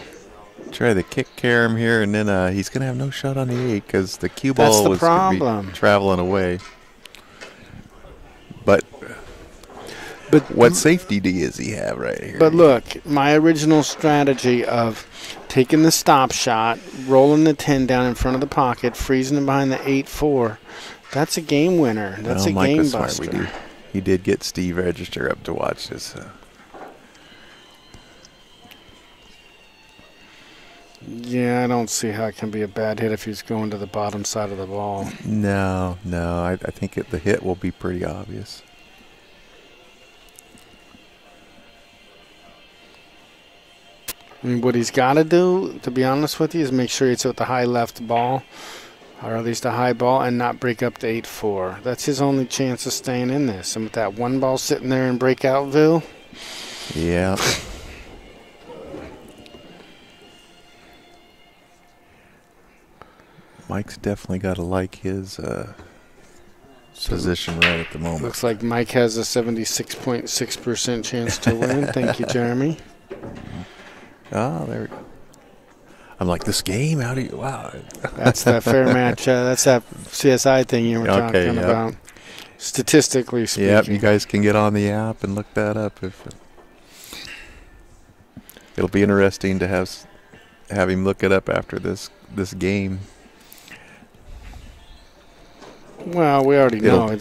Speaker 1: Try the kick carom here, and then he's going to have no shot on the 8 because the cue ball was going to be traveling away. But what safety does he have right here?
Speaker 3: But look, my original strategy of taking the stop shot, rolling the 10 down in front of the pocket, freezing him behind the 8-4, that's a game winner. That's a game buster.
Speaker 1: He did get Steve Register up to watch this.
Speaker 3: Yeah, I don't see how it can be a bad hit if he's going to the bottom side of the ball.
Speaker 1: No. I think the hit will be pretty obvious.
Speaker 3: I mean, what he's got to do, to be honest with you, is make sure it's with the high left ball, or at least a high ball, and not break up the 8-4. That's his only chance of staying in this. And with that one ball sitting there in Breakoutville.
Speaker 1: Yeah. Mike's definitely got to like his position right at the moment.
Speaker 3: Looks like Mike has a 76.6% chance to win. Thank you, Jeremy.
Speaker 1: Oh, there we go. I'm like, this game? How do you... Wow.
Speaker 3: That's that fair match. That's that CSI thing you were talking about. Statistically speaking.
Speaker 1: Yep, you guys can get on the app and look that up. It'll be interesting to have him look it up after this game.
Speaker 3: Well, we already know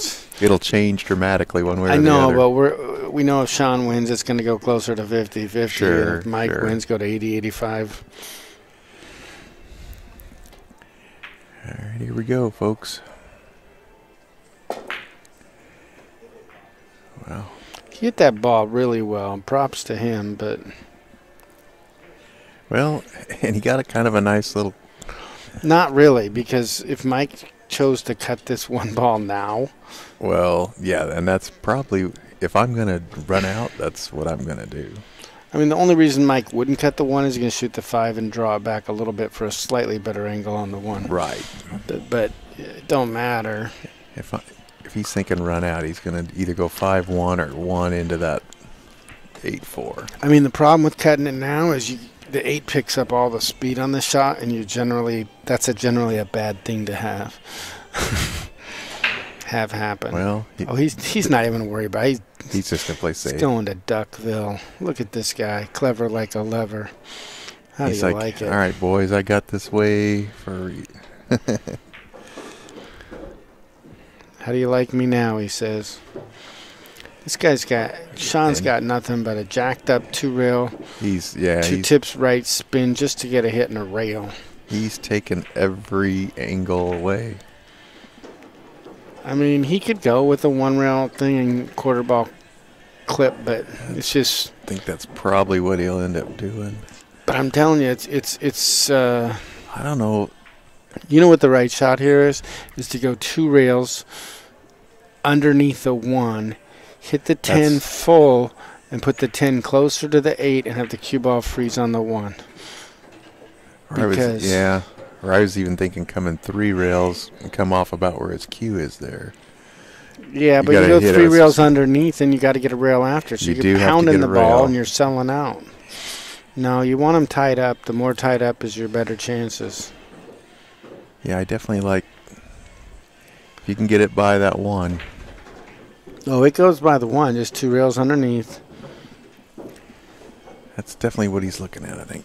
Speaker 1: it'll change dramatically one way or the other.
Speaker 3: I know, but we know if Shaun wins, it's going to go closer to 50-50.
Speaker 1: Sure.
Speaker 3: If Mike wins, go to 80-85.
Speaker 1: All right, here we go, folks. Wow.
Speaker 3: He hit that ball really well. Props to him, but...
Speaker 1: Well, and he got a kind of a nice little...
Speaker 3: Not really, because if Mike chose to cut this one ball now...
Speaker 1: Well, yeah, and that's probably... If I'm going to run out, that's what I'm going to do.
Speaker 3: I mean, the only reason Mike wouldn't cut the 1 is he's going to shoot the 5 and draw it back a little bit for a slightly better angle on the 1.
Speaker 1: Right.
Speaker 3: But it don't matter.
Speaker 1: If he's thinking run out, he's going to either go 5-1 or 1 into that 8-4.
Speaker 3: I mean, the problem with cutting it now is the 8 picks up all the speed on the shot, and that's generally a bad thing to have. Have happen.
Speaker 1: Well,
Speaker 3: he's not even worried about it.
Speaker 1: He's just going to play safe.
Speaker 3: He's going to Duckville. Look at this guy. Clever like a lever. How do you like it?
Speaker 1: All right, boys, I got this way for you.
Speaker 3: How do you like me now, he says. This guy's Shaun's got nothing but a jacked up 2-rail. Two tips right spin just to get a hit in a rail.
Speaker 1: He's taken every angle away.
Speaker 3: I mean, he could go with a 1-rail thing and quarter ball clip, but it's just...
Speaker 1: I think that's probably what he'll end up doing.
Speaker 3: But I'm telling you, it's
Speaker 1: I don't know.
Speaker 3: You know what the right shot here is? Is to go 2 rails underneath the 1, hit the 10 full, and put the 10 closer to the 8 and have the cue ball freeze on the 1. Because
Speaker 1: or I was even thinking coming 3 rails and come off about where his cue is there.
Speaker 3: Yeah, but you go 3 rails underneath and you got to get a rail after. So you're pounding the ball and you're selling out. No, you want them tied up. The more tied up is your better chances.
Speaker 1: Yeah, I definitely like if you can get it by that 1.
Speaker 3: Oh, it goes by the 1, just 2 rails underneath.
Speaker 1: That's definitely what he's looking at, I think.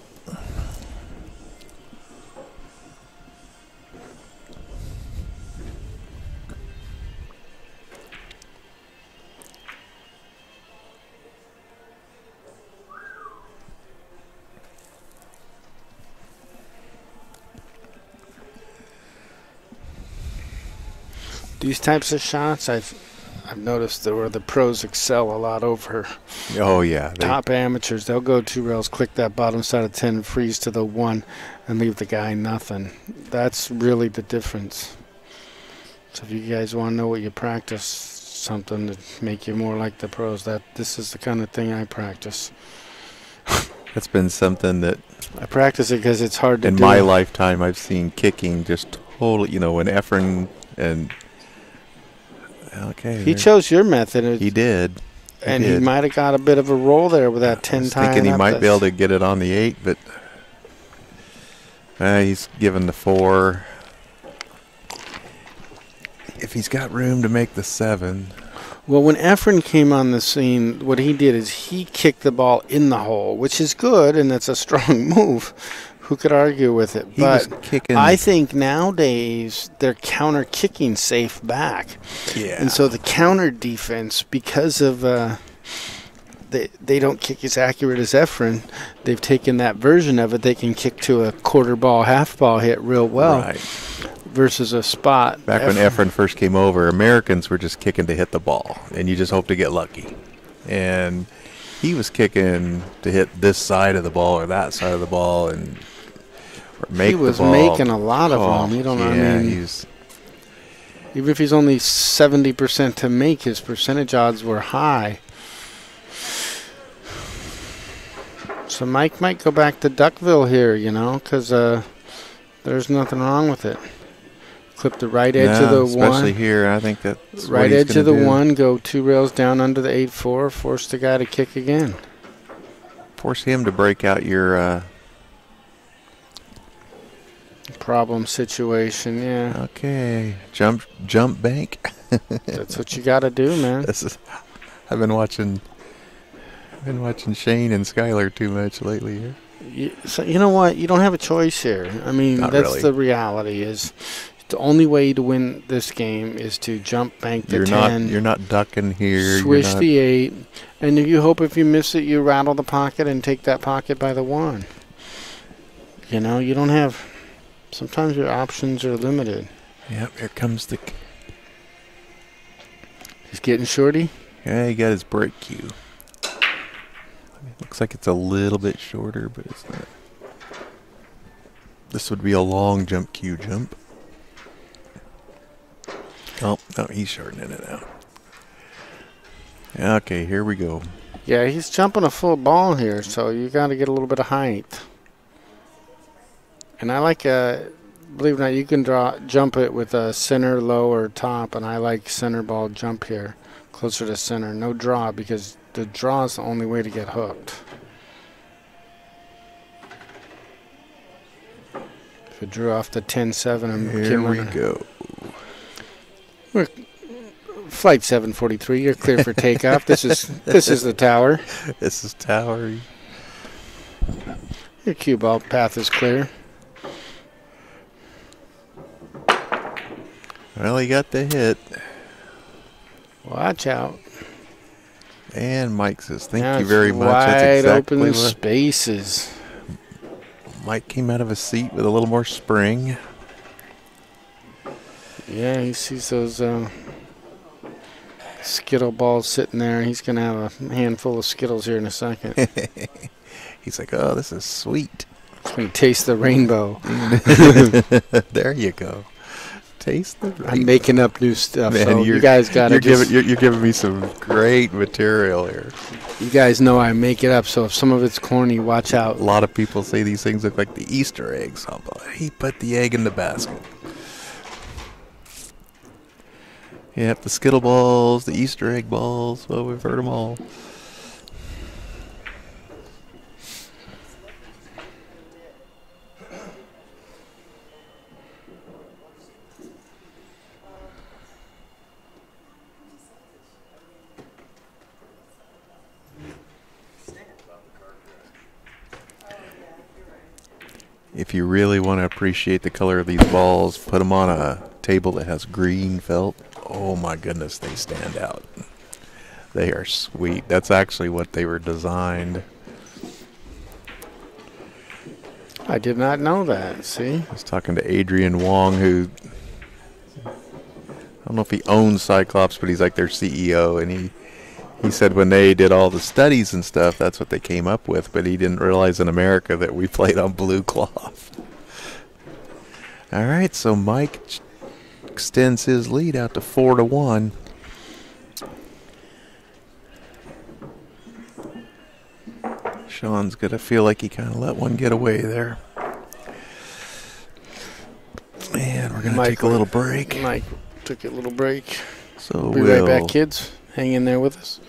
Speaker 3: These types of shots, I've noticed where the pros excel a lot over top amateurs. They'll go 2 rails, click that bottom side of 10, freeze to the 1, and leave the guy nothing. That's really the difference. So if you guys want to know what you practice, something to make you more like the pros, this is the kind of thing I practice.
Speaker 1: That's been something that
Speaker 3: I practice it because it's hard to do.
Speaker 1: In my lifetime, I've seen kicking just totally, when Efren and... Okay.
Speaker 3: He chose your method.
Speaker 1: He did.
Speaker 3: He might have got a bit of a roll there with that 10 tie.
Speaker 1: Thinking he might be able to get it on the 8, but he's given the 4. If he's got room to make the 7.
Speaker 3: Well, when Efren came on the scene, what he did is he kicked the ball in the hole, which is good, and that's a strong move. Who could argue with it? But I think nowadays they're counter-kicking safe back.
Speaker 1: Yeah.
Speaker 3: And so the counter defense, because of they don't kick as accurate as Efren, they've taken that version of it. They can kick to a quarter ball, half ball hit real well.
Speaker 1: Right.
Speaker 3: Versus a spot.
Speaker 1: Back when Efren first came over, Americans were just kicking to hit the ball, and you just hope to get lucky. And he was kicking to hit this side of the ball or that side of the ball, and
Speaker 3: he was making a lot of them. You don't know. I mean, even if he's only 70% to make, his percentage odds were high. So Mike might go back to Duckville here, because there's nothing wrong with it. Clip the right edge of the 1.
Speaker 1: Especially here, I think that's
Speaker 3: right edge of the 1. Go 2 rails down under the 8-4. Force the guy to kick again.
Speaker 1: Force him to break out your
Speaker 3: problem situation. Yeah.
Speaker 1: Okay. Jump bank.
Speaker 3: That's what you got to do, man.
Speaker 1: I've been watching Shane and Skylar too much lately.
Speaker 3: So you know what? You don't have a choice here. I mean, that's the reality. Is the only way to win this game is to jump bank the 10.
Speaker 1: You're not ducking here.
Speaker 3: Swish the 8, and you hope if you miss it, you rattle the pocket and take that pocket by the 1. You don't have. Sometimes your options are limited.
Speaker 1: Yep, here comes the...
Speaker 3: He's getting shorty?
Speaker 1: Yeah, he got his break cue. Looks like it's a little bit shorter, but it's not. This would be a long jump cue jump. Oh, no, he's shortening it out. Okay, here we go.
Speaker 3: Yeah, he's jumping a full ball here, so you got to get a little bit of height. And I like, believe it or not, you can jump it with a center, low, or top, and I like center ball jump here, closer to center. No draw, because the draw is the only way to get hooked. If you drew off the 10-7 and
Speaker 1: here we go.
Speaker 3: We're flight 743. You're clear for takeoff. This is the tower.
Speaker 1: This is tower.
Speaker 3: Your cue ball path is clear.
Speaker 1: Well, he got the hit.
Speaker 3: Watch out.
Speaker 1: And Mike says, thank you very much. That's exactly
Speaker 3: wide open spaces.
Speaker 1: Mike came out of his seat with a little more spring.
Speaker 3: Yeah, he sees those Skittle balls sitting there. He's going to have a handful of Skittles here in a second.
Speaker 1: He's like, oh, this is sweet.
Speaker 3: He's going to taste the rainbow.
Speaker 1: There you go. Taste the rainbow.
Speaker 3: I'm making up new stuff,
Speaker 1: Man,
Speaker 3: so you guys got to just...
Speaker 1: You're giving me some great material here.
Speaker 3: You guys know I make it up, so if some of it's corny, watch out.
Speaker 1: A lot of people say these things look like the Easter eggs. He put the egg in the basket. Yep, the Skittle balls, the Easter egg balls. Well, we've heard them all. If you really want to appreciate the color of these balls, put them on a table that has green felt. Oh my goodness, they stand out. They are sweet. That's actually what they were designed.
Speaker 3: I did not know that, see?
Speaker 1: I was talking to Adrian Wong, who, I don't know if he owns Cyclops, but he's like their CEO, and he said when they did all the studies and stuff, that's what they came up with, but he didn't realize in America that we played on blue cloth. All right, so Mike extends his lead out to 4-1. Shaun's going to feel like he kind of let one get away there. And we're going to take a little break.
Speaker 3: Mike took a little break.
Speaker 1: So
Speaker 3: Be right back, kids. Hang in there with us.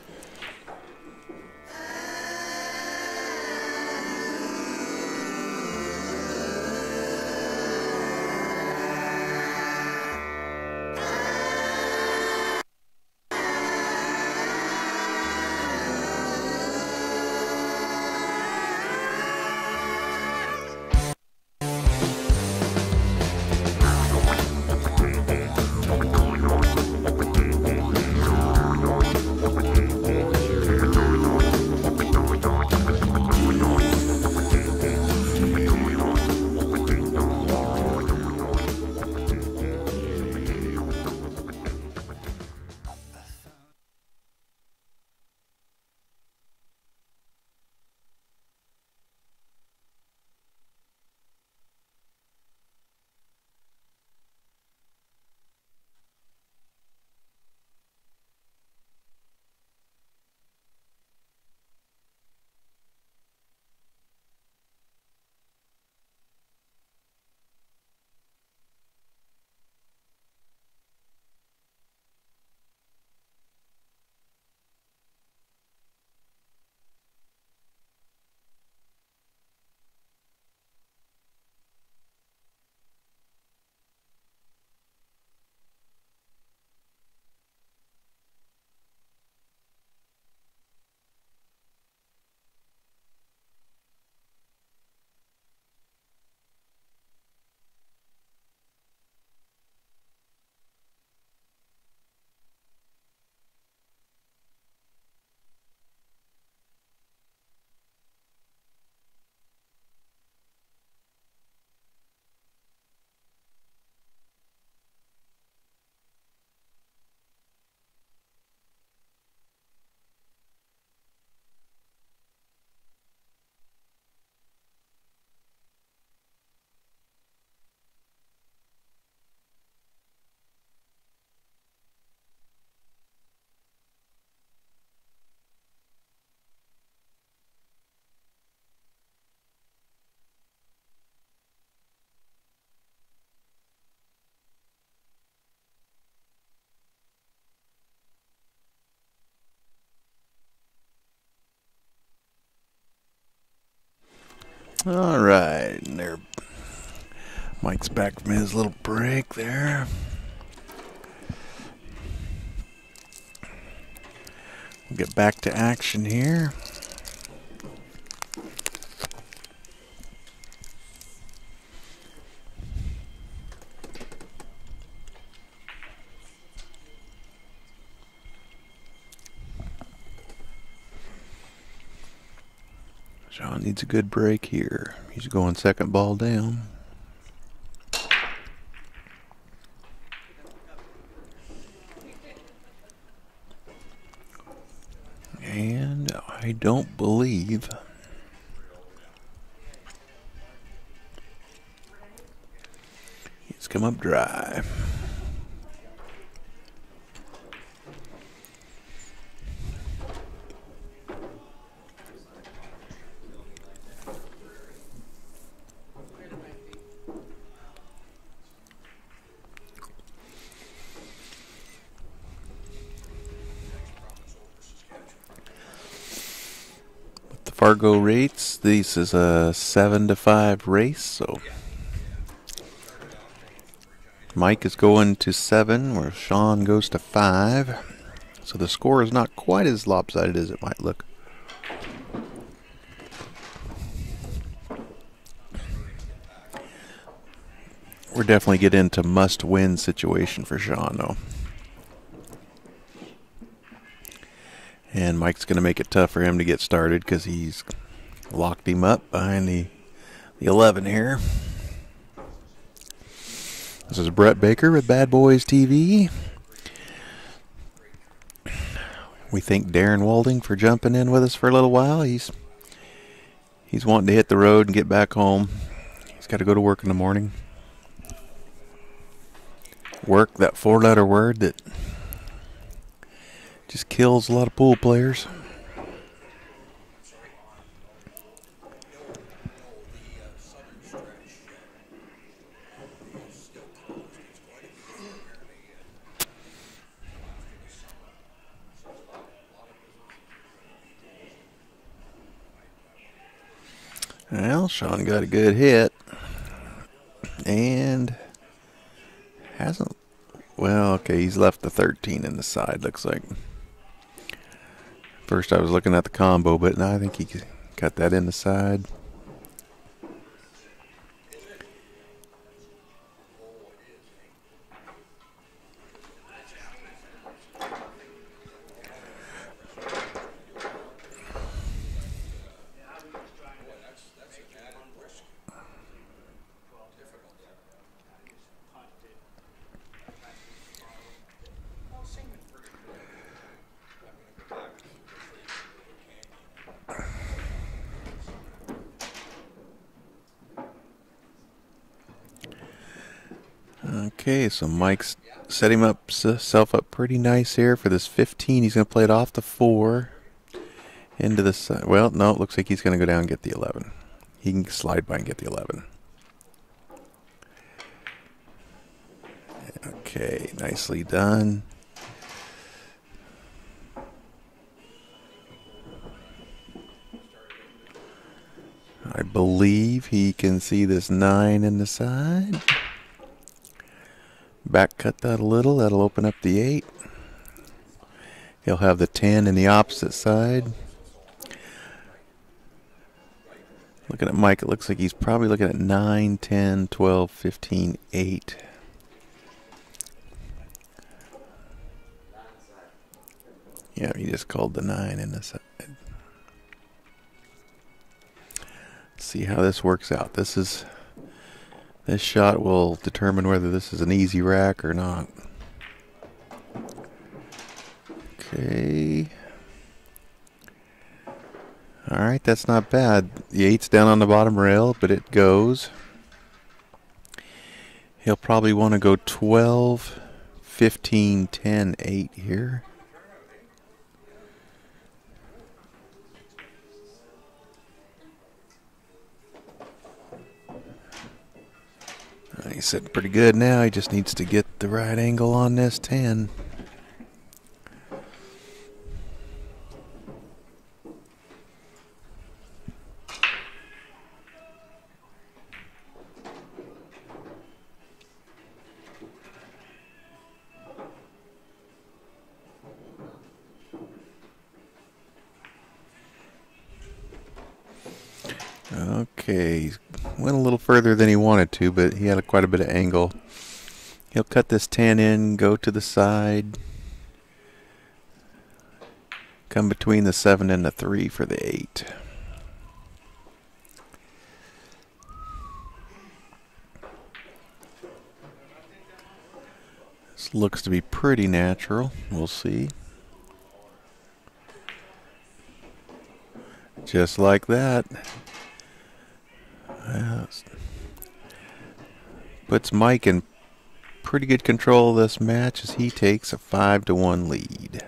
Speaker 1: All right, and there, Mike's back from his little break there. We'll get back to action here. Shaun needs a good break here. He's going second ball down. And I don't believe he's come up dry. Fargo rates. This is a 7-5 race, so Mike is going to 7, where Shaun goes to 5. So the score is not quite as lopsided as it might look. We're definitely getting into must-win situation for Shaun, though. And Mike's going to make it tough for him to get started because he's locked him up behind the 11 here. This is Brett Baker with BadBoys TV. We thank Darren Walding for jumping in with us for a little while. He's wanting to hit the road and get back home. He's got to go to work in the morning. Work, that 4-letter word that just kills a lot of pool players. Well, Shaun got a good hit. And hasn't... Well, okay, he's left the 13 in the side, looks like. First I was looking at the combo, but now I think he got that in the side. Okay, so Mike's set himself up pretty nice here for this 15. He's going to play it off the 4 into the side. Well, no, it looks like he's going to go down and get the 11. He can slide by and get the 11. Okay, nicely done. I believe he can see this 9 in the side. Back cut that a little. That'll open up the 8. He'll have the 10 in the opposite side. Looking at Mike, it looks like he's probably looking at 9, 10, 12, 15, 8. Yeah, he just called the 9 in the side. Let's see how this works out. This shot will determine whether this is an easy rack or not. Okay. Alright, that's not bad. The 8's down on the bottom rail, but it goes. He'll probably want to go 12, 15, 10, 8 here. He's sitting pretty good now. He just needs to get the right angle on this 10. Okay, he went a little further than he wanted to, but he had quite a bit of angle. He'll cut this 10 in, go to the side, come between the 7 and the 3 for the 8. This looks to be pretty natural. We'll see. Just like that. Puts Mike in pretty good control of this match as he takes a 5-1 lead.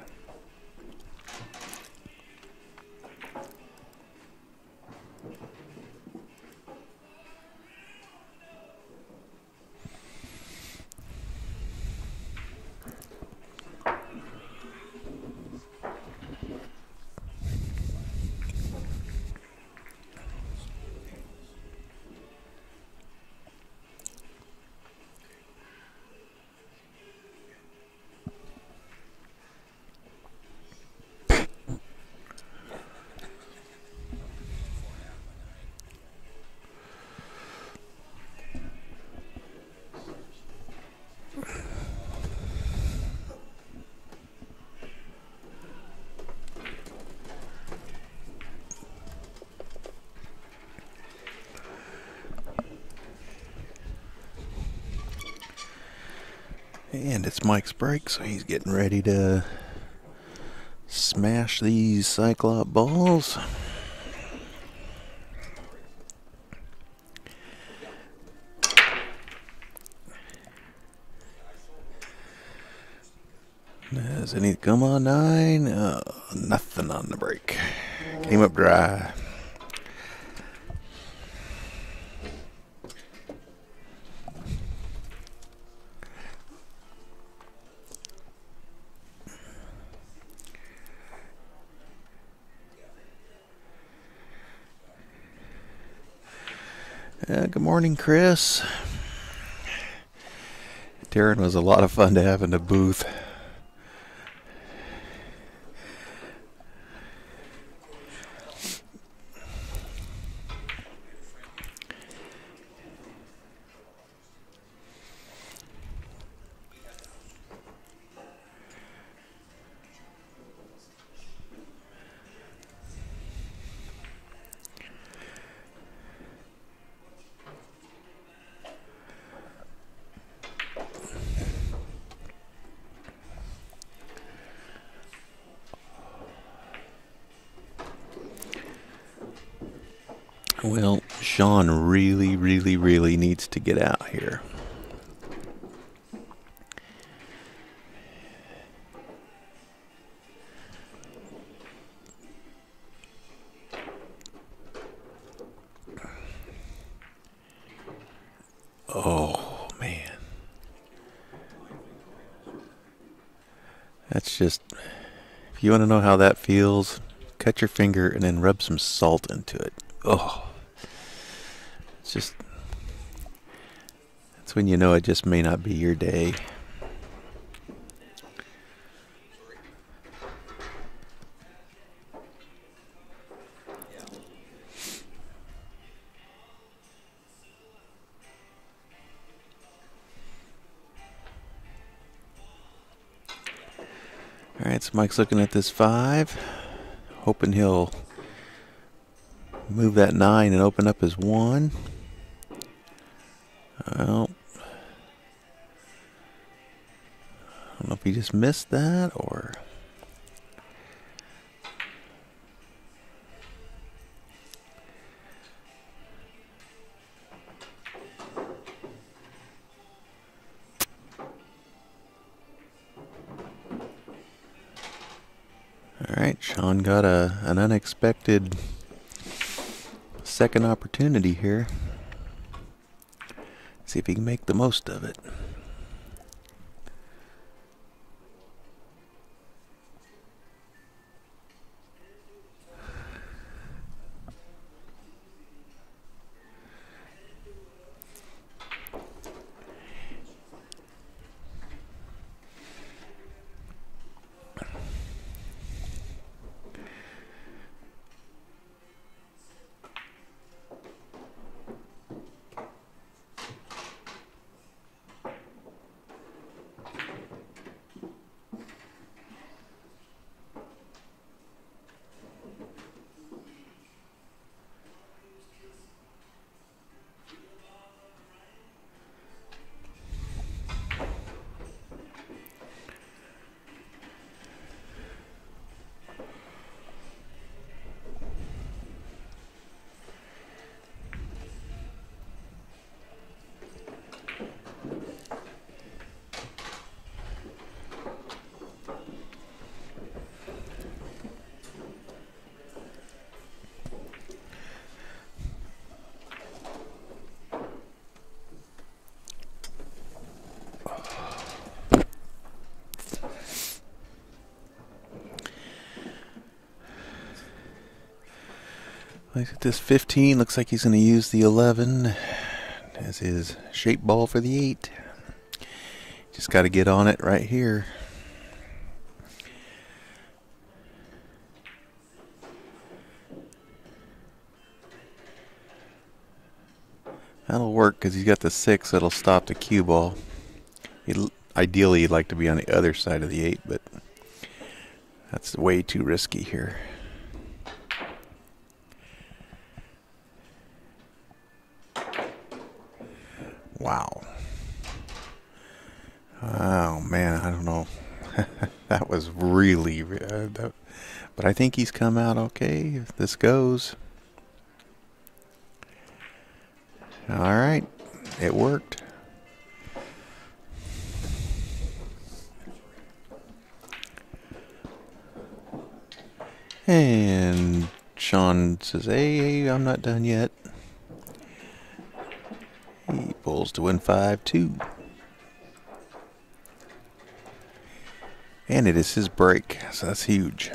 Speaker 1: And it's Mike's break, so he's getting ready to smash these Cyclop balls. Does any come on 9? Nothing on the break. Came up dry. Good morning, Chris. Darren was a lot of fun to have in the booth. Well, Shaun really needs to get out here. Oh, man. That's just, if you want to know how that feels, cut your finger and then rub some salt into it. Oh. It's just, that's when you know it just may not be your day. Alright, so Mike's looking at this 5, hoping he'll move that 9 and open up his 1. Well, I don't know if he just missed that or... Alright, Shaun got an unexpected second opportunity here. See if he can make the most of it. Look at this 15. Looks like he's going to use the 11 as his shape ball for the 8. Just got to get on it right here. That'll work because he's got the 6 that'll stop the cue ball. Ideally, he'd like to be on the other side of the 8, but that's way too risky here. Wow. Wow. man, I don't know. That was really, but I think he's come out okay. If this goes. All right, it worked. And Shaun says, hey, I'm not done yet. He pulls to win 5-2. And it is his break, so that's huge.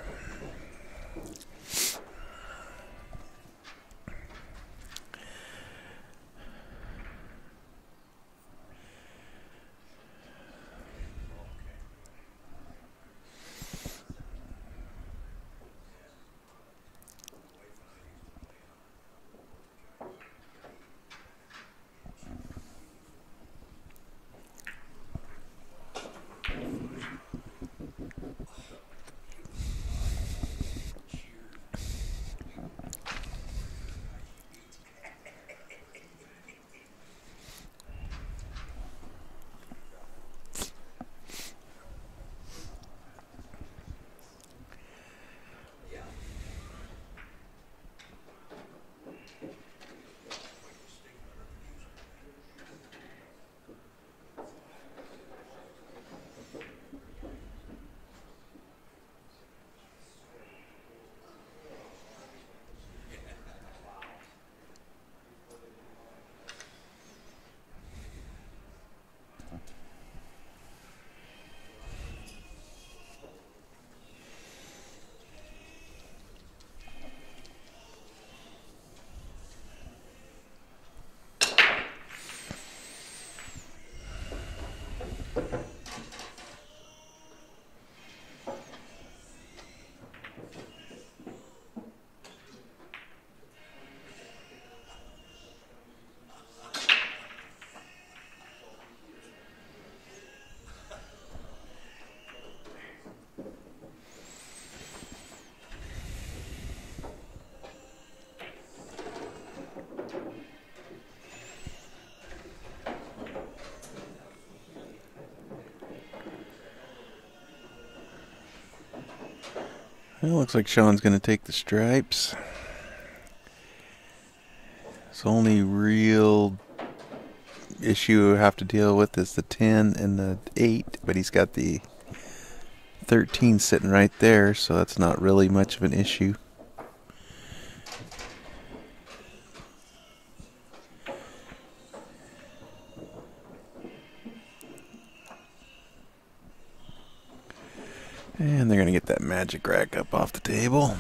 Speaker 1: Well, looks like Shaun's going to take the stripes. His only real issue I have to deal with is the 10 and the 8, but he's got the 13 sitting right there, so that's not really much of an issue. And they're going to get that magic rack up off the table.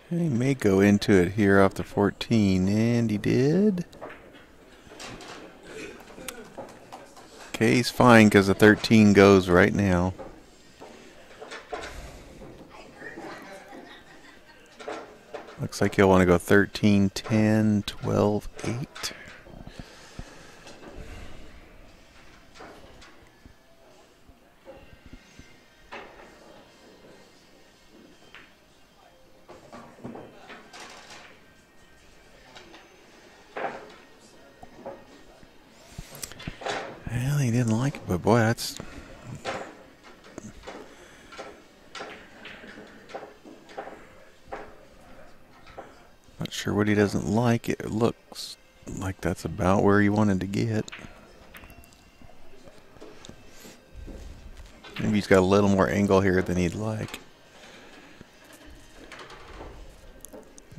Speaker 1: He may go into it here off the 14, and he did. Okay, he's fine because the 13 goes right now. Looks like he'll want to go 13, 10, 12, 8. Well, he didn't like it, but boy, that's... Not sure what he doesn't like. It looks like that's about where he wanted to get. Maybe he's got a little more angle here than he'd like.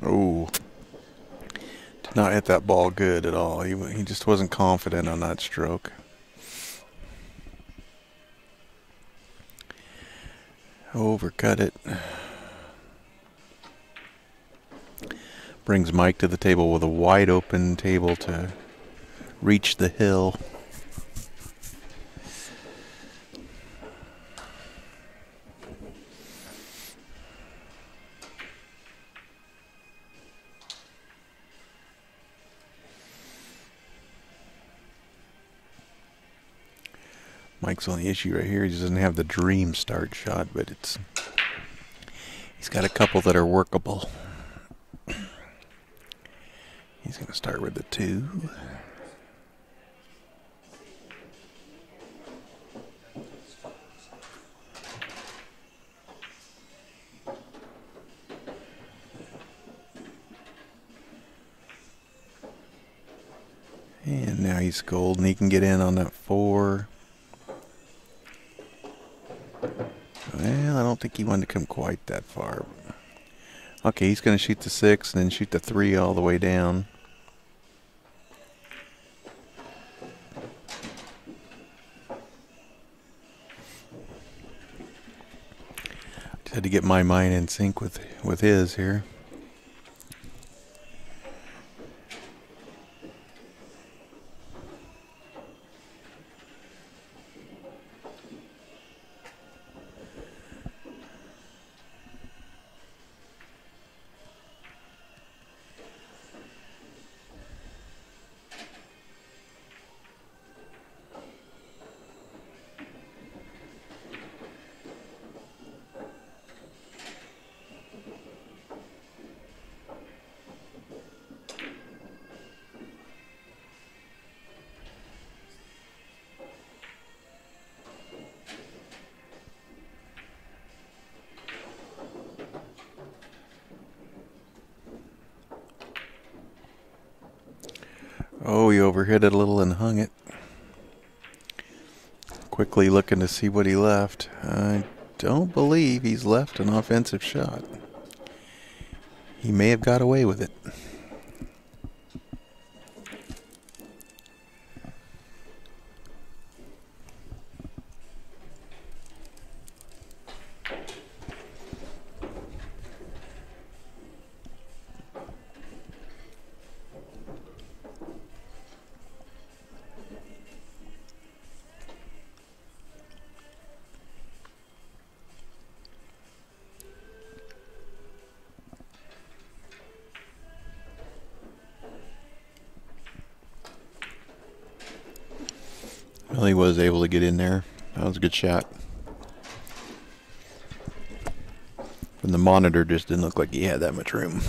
Speaker 1: Oh. Did not hit that ball good at all. He just wasn't confident on that stroke. Overcut it. Brings Mike to the table with a wide open table to reach the hill. Mike's only issue right here, he doesn't have the dream start shot, but he's got a couple that are workable. He's going to start with the 2. And now he's golden. He can get in on that 4. Well, I don't think he wanted to come quite that far. Okay, he's going to shoot the 6 and then shoot the 3 all the way down. Just had to get my mind in sync with his here. Oh, he overhit it a little and hung it. Quickly looking to see what he left. I don't believe he's left an offensive shot. He may have got away with it. Well, he was able to get in there. That was a good shot. From the monitor, just didn't look like he had that much room.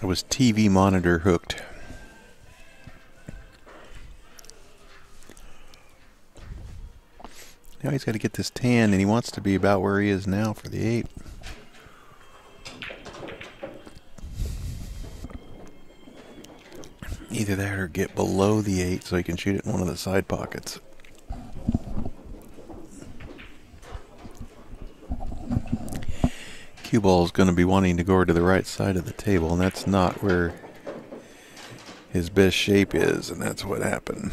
Speaker 1: It was TV monitor hooked. Now he's got to get this 10, and he wants to be about where he is now for the 8. Either that or get below the 8 so he can shoot it in one of the side pockets. Cue ball is going to be wanting to go to the right side of the table, and that's not where his best shape is, and that's what happened.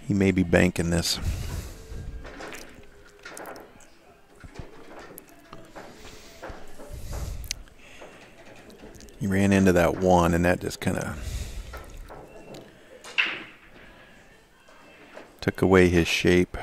Speaker 1: He may be banking this. He ran into that 1, and that just kind of took away his shape.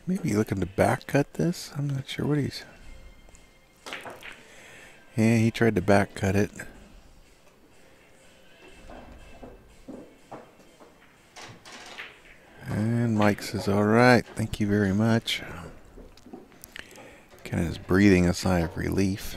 Speaker 1: Maybe looking to back cut this. I'm not sure what he's. Yeah, he tried to back cut it. And Mike says, all right, thank you very much. Kind of just breathing a sigh of relief.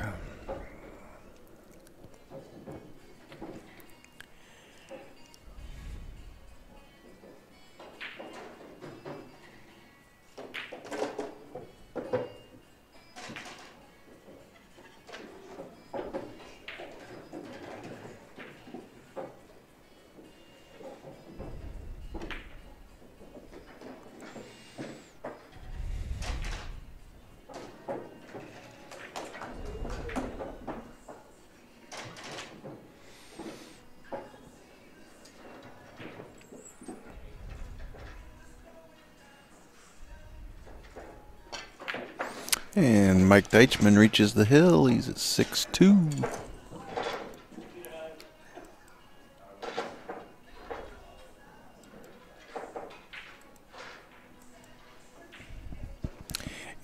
Speaker 1: And Mike Deitchman reaches the hill. He's at 6'2".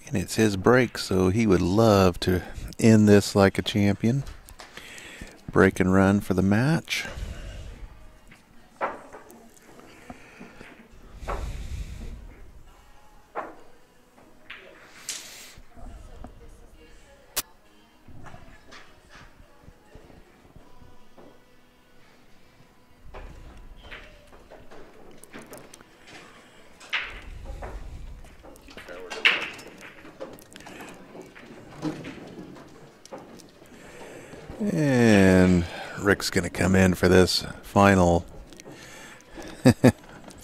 Speaker 1: And it's his break, so he would love to end this like a champion. Break and run for the match. And Rick's going to come in for this final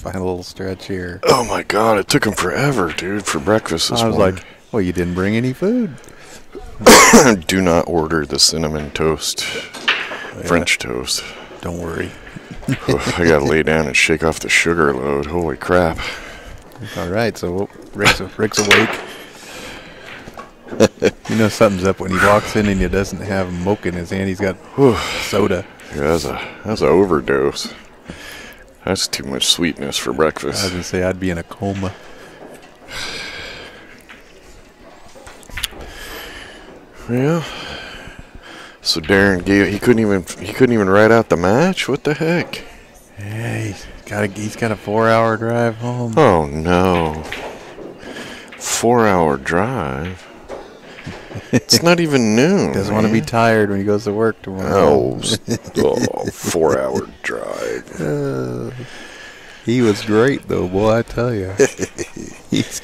Speaker 1: little stretch here.
Speaker 2: Oh my god, it took him forever, dude, for breakfast this morning.
Speaker 1: I was like, well, you didn't bring any food.
Speaker 2: Do not order the cinnamon toast, French toast.
Speaker 1: Don't worry.
Speaker 2: I gotta lay down and shake off the sugar load. Holy crap.
Speaker 1: All right, so Rick's awake. You know something's up when he walks in and he doesn't have a mocha in his hand. He's got soda.
Speaker 2: Yeah, that's an overdose. That's too much sweetness for
Speaker 1: I was
Speaker 2: breakfast.
Speaker 1: going to say I'd be in a coma.
Speaker 2: Yeah. So Darren he couldn't even ride out the match? What the heck?
Speaker 1: Yeah, he's got a 4-hour drive home.
Speaker 2: Oh no. 4-hour drive? It's not even noon.
Speaker 1: Doesn't want to be tired when he goes to work tomorrow.
Speaker 2: 4-hour drive.
Speaker 1: He was great though, boy, I tell you. He's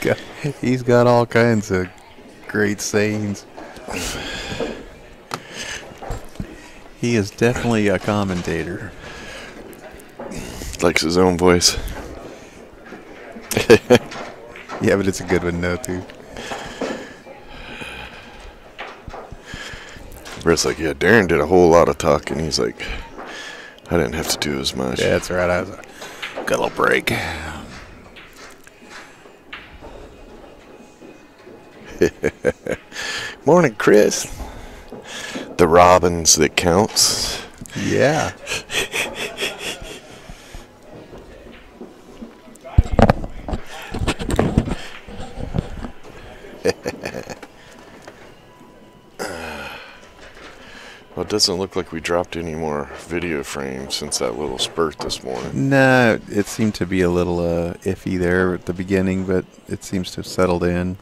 Speaker 1: got all kinds of great sayings. He is definitely a commentator.
Speaker 2: Likes his own voice.
Speaker 1: Yeah, but it's a good one, though, too.
Speaker 2: Brett's like, yeah, Darren did a whole lot of talking. He's like, I didn't have to do as much.
Speaker 1: Yeah, that's right. I was got a little break.
Speaker 2: Morning, Chris. The Robins that counts.
Speaker 1: Yeah.
Speaker 2: Well, it doesn't look like we dropped any more video frames since that little spurt this morning.
Speaker 1: No, it seemed to be a little iffy there at the beginning, but it seems to have settled in.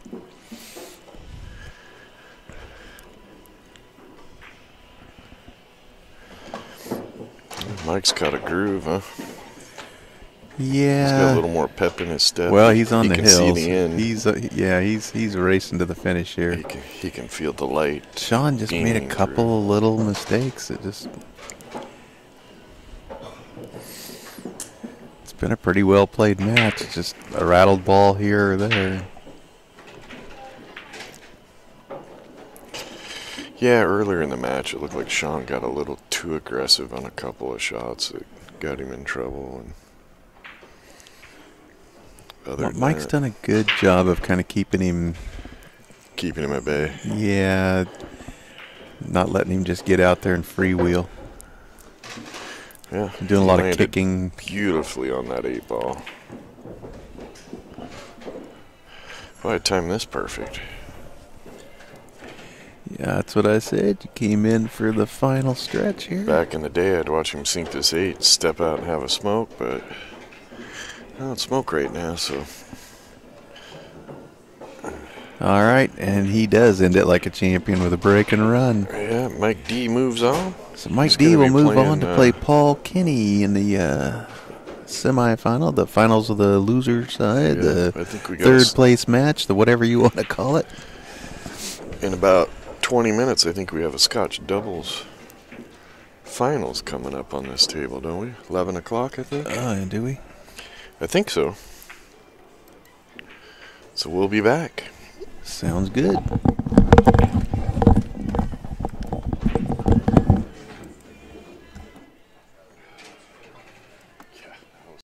Speaker 2: Mike's got a groove, huh?
Speaker 1: Yeah.
Speaker 2: He's got a little more pep in his step.
Speaker 1: Well, he's on the
Speaker 2: hills.
Speaker 1: hills.
Speaker 2: See the end.
Speaker 1: He's racing to the finish here.
Speaker 2: He can feel the light.
Speaker 1: Shaun just made a couple of little mistakes. It's been a pretty well played match. It's just a rattled ball here or there.
Speaker 2: Yeah, earlier in the match, it looked like Shaun got a little too aggressive on a couple of shots that got him in trouble. And
Speaker 1: Mike's done a good job of kind of keeping him
Speaker 2: at bay.
Speaker 1: Yeah, not letting him just get out there and freewheel.
Speaker 2: Yeah,
Speaker 1: doing a lot of kicking.
Speaker 2: Beautifully on that 8 ball. Boy, I timed this perfect.
Speaker 1: Yeah, that's what I said. You came in for the final stretch here.
Speaker 2: Back in the day, I'd watch him sink this 8, step out and have a smoke, but I don't smoke right now, so.
Speaker 1: All right, and he does end it like a champion with a break and run.
Speaker 2: Yeah, Mike D moves on.
Speaker 1: So Mike
Speaker 2: He's
Speaker 1: D
Speaker 2: gonna
Speaker 1: will
Speaker 2: be
Speaker 1: move on
Speaker 2: playing,
Speaker 1: to play Paul Kenny in the semifinal, the finals of the loser side,
Speaker 2: Yeah, I
Speaker 1: the
Speaker 2: think we got
Speaker 1: third place match, the whatever you want to call it.
Speaker 2: in about 20 minutes, I think we have a Scotch doubles finals coming up on this table, don't we? 11 o'clock, I think.
Speaker 1: Do we?
Speaker 2: I think so. So we'll be back.
Speaker 1: Sounds good.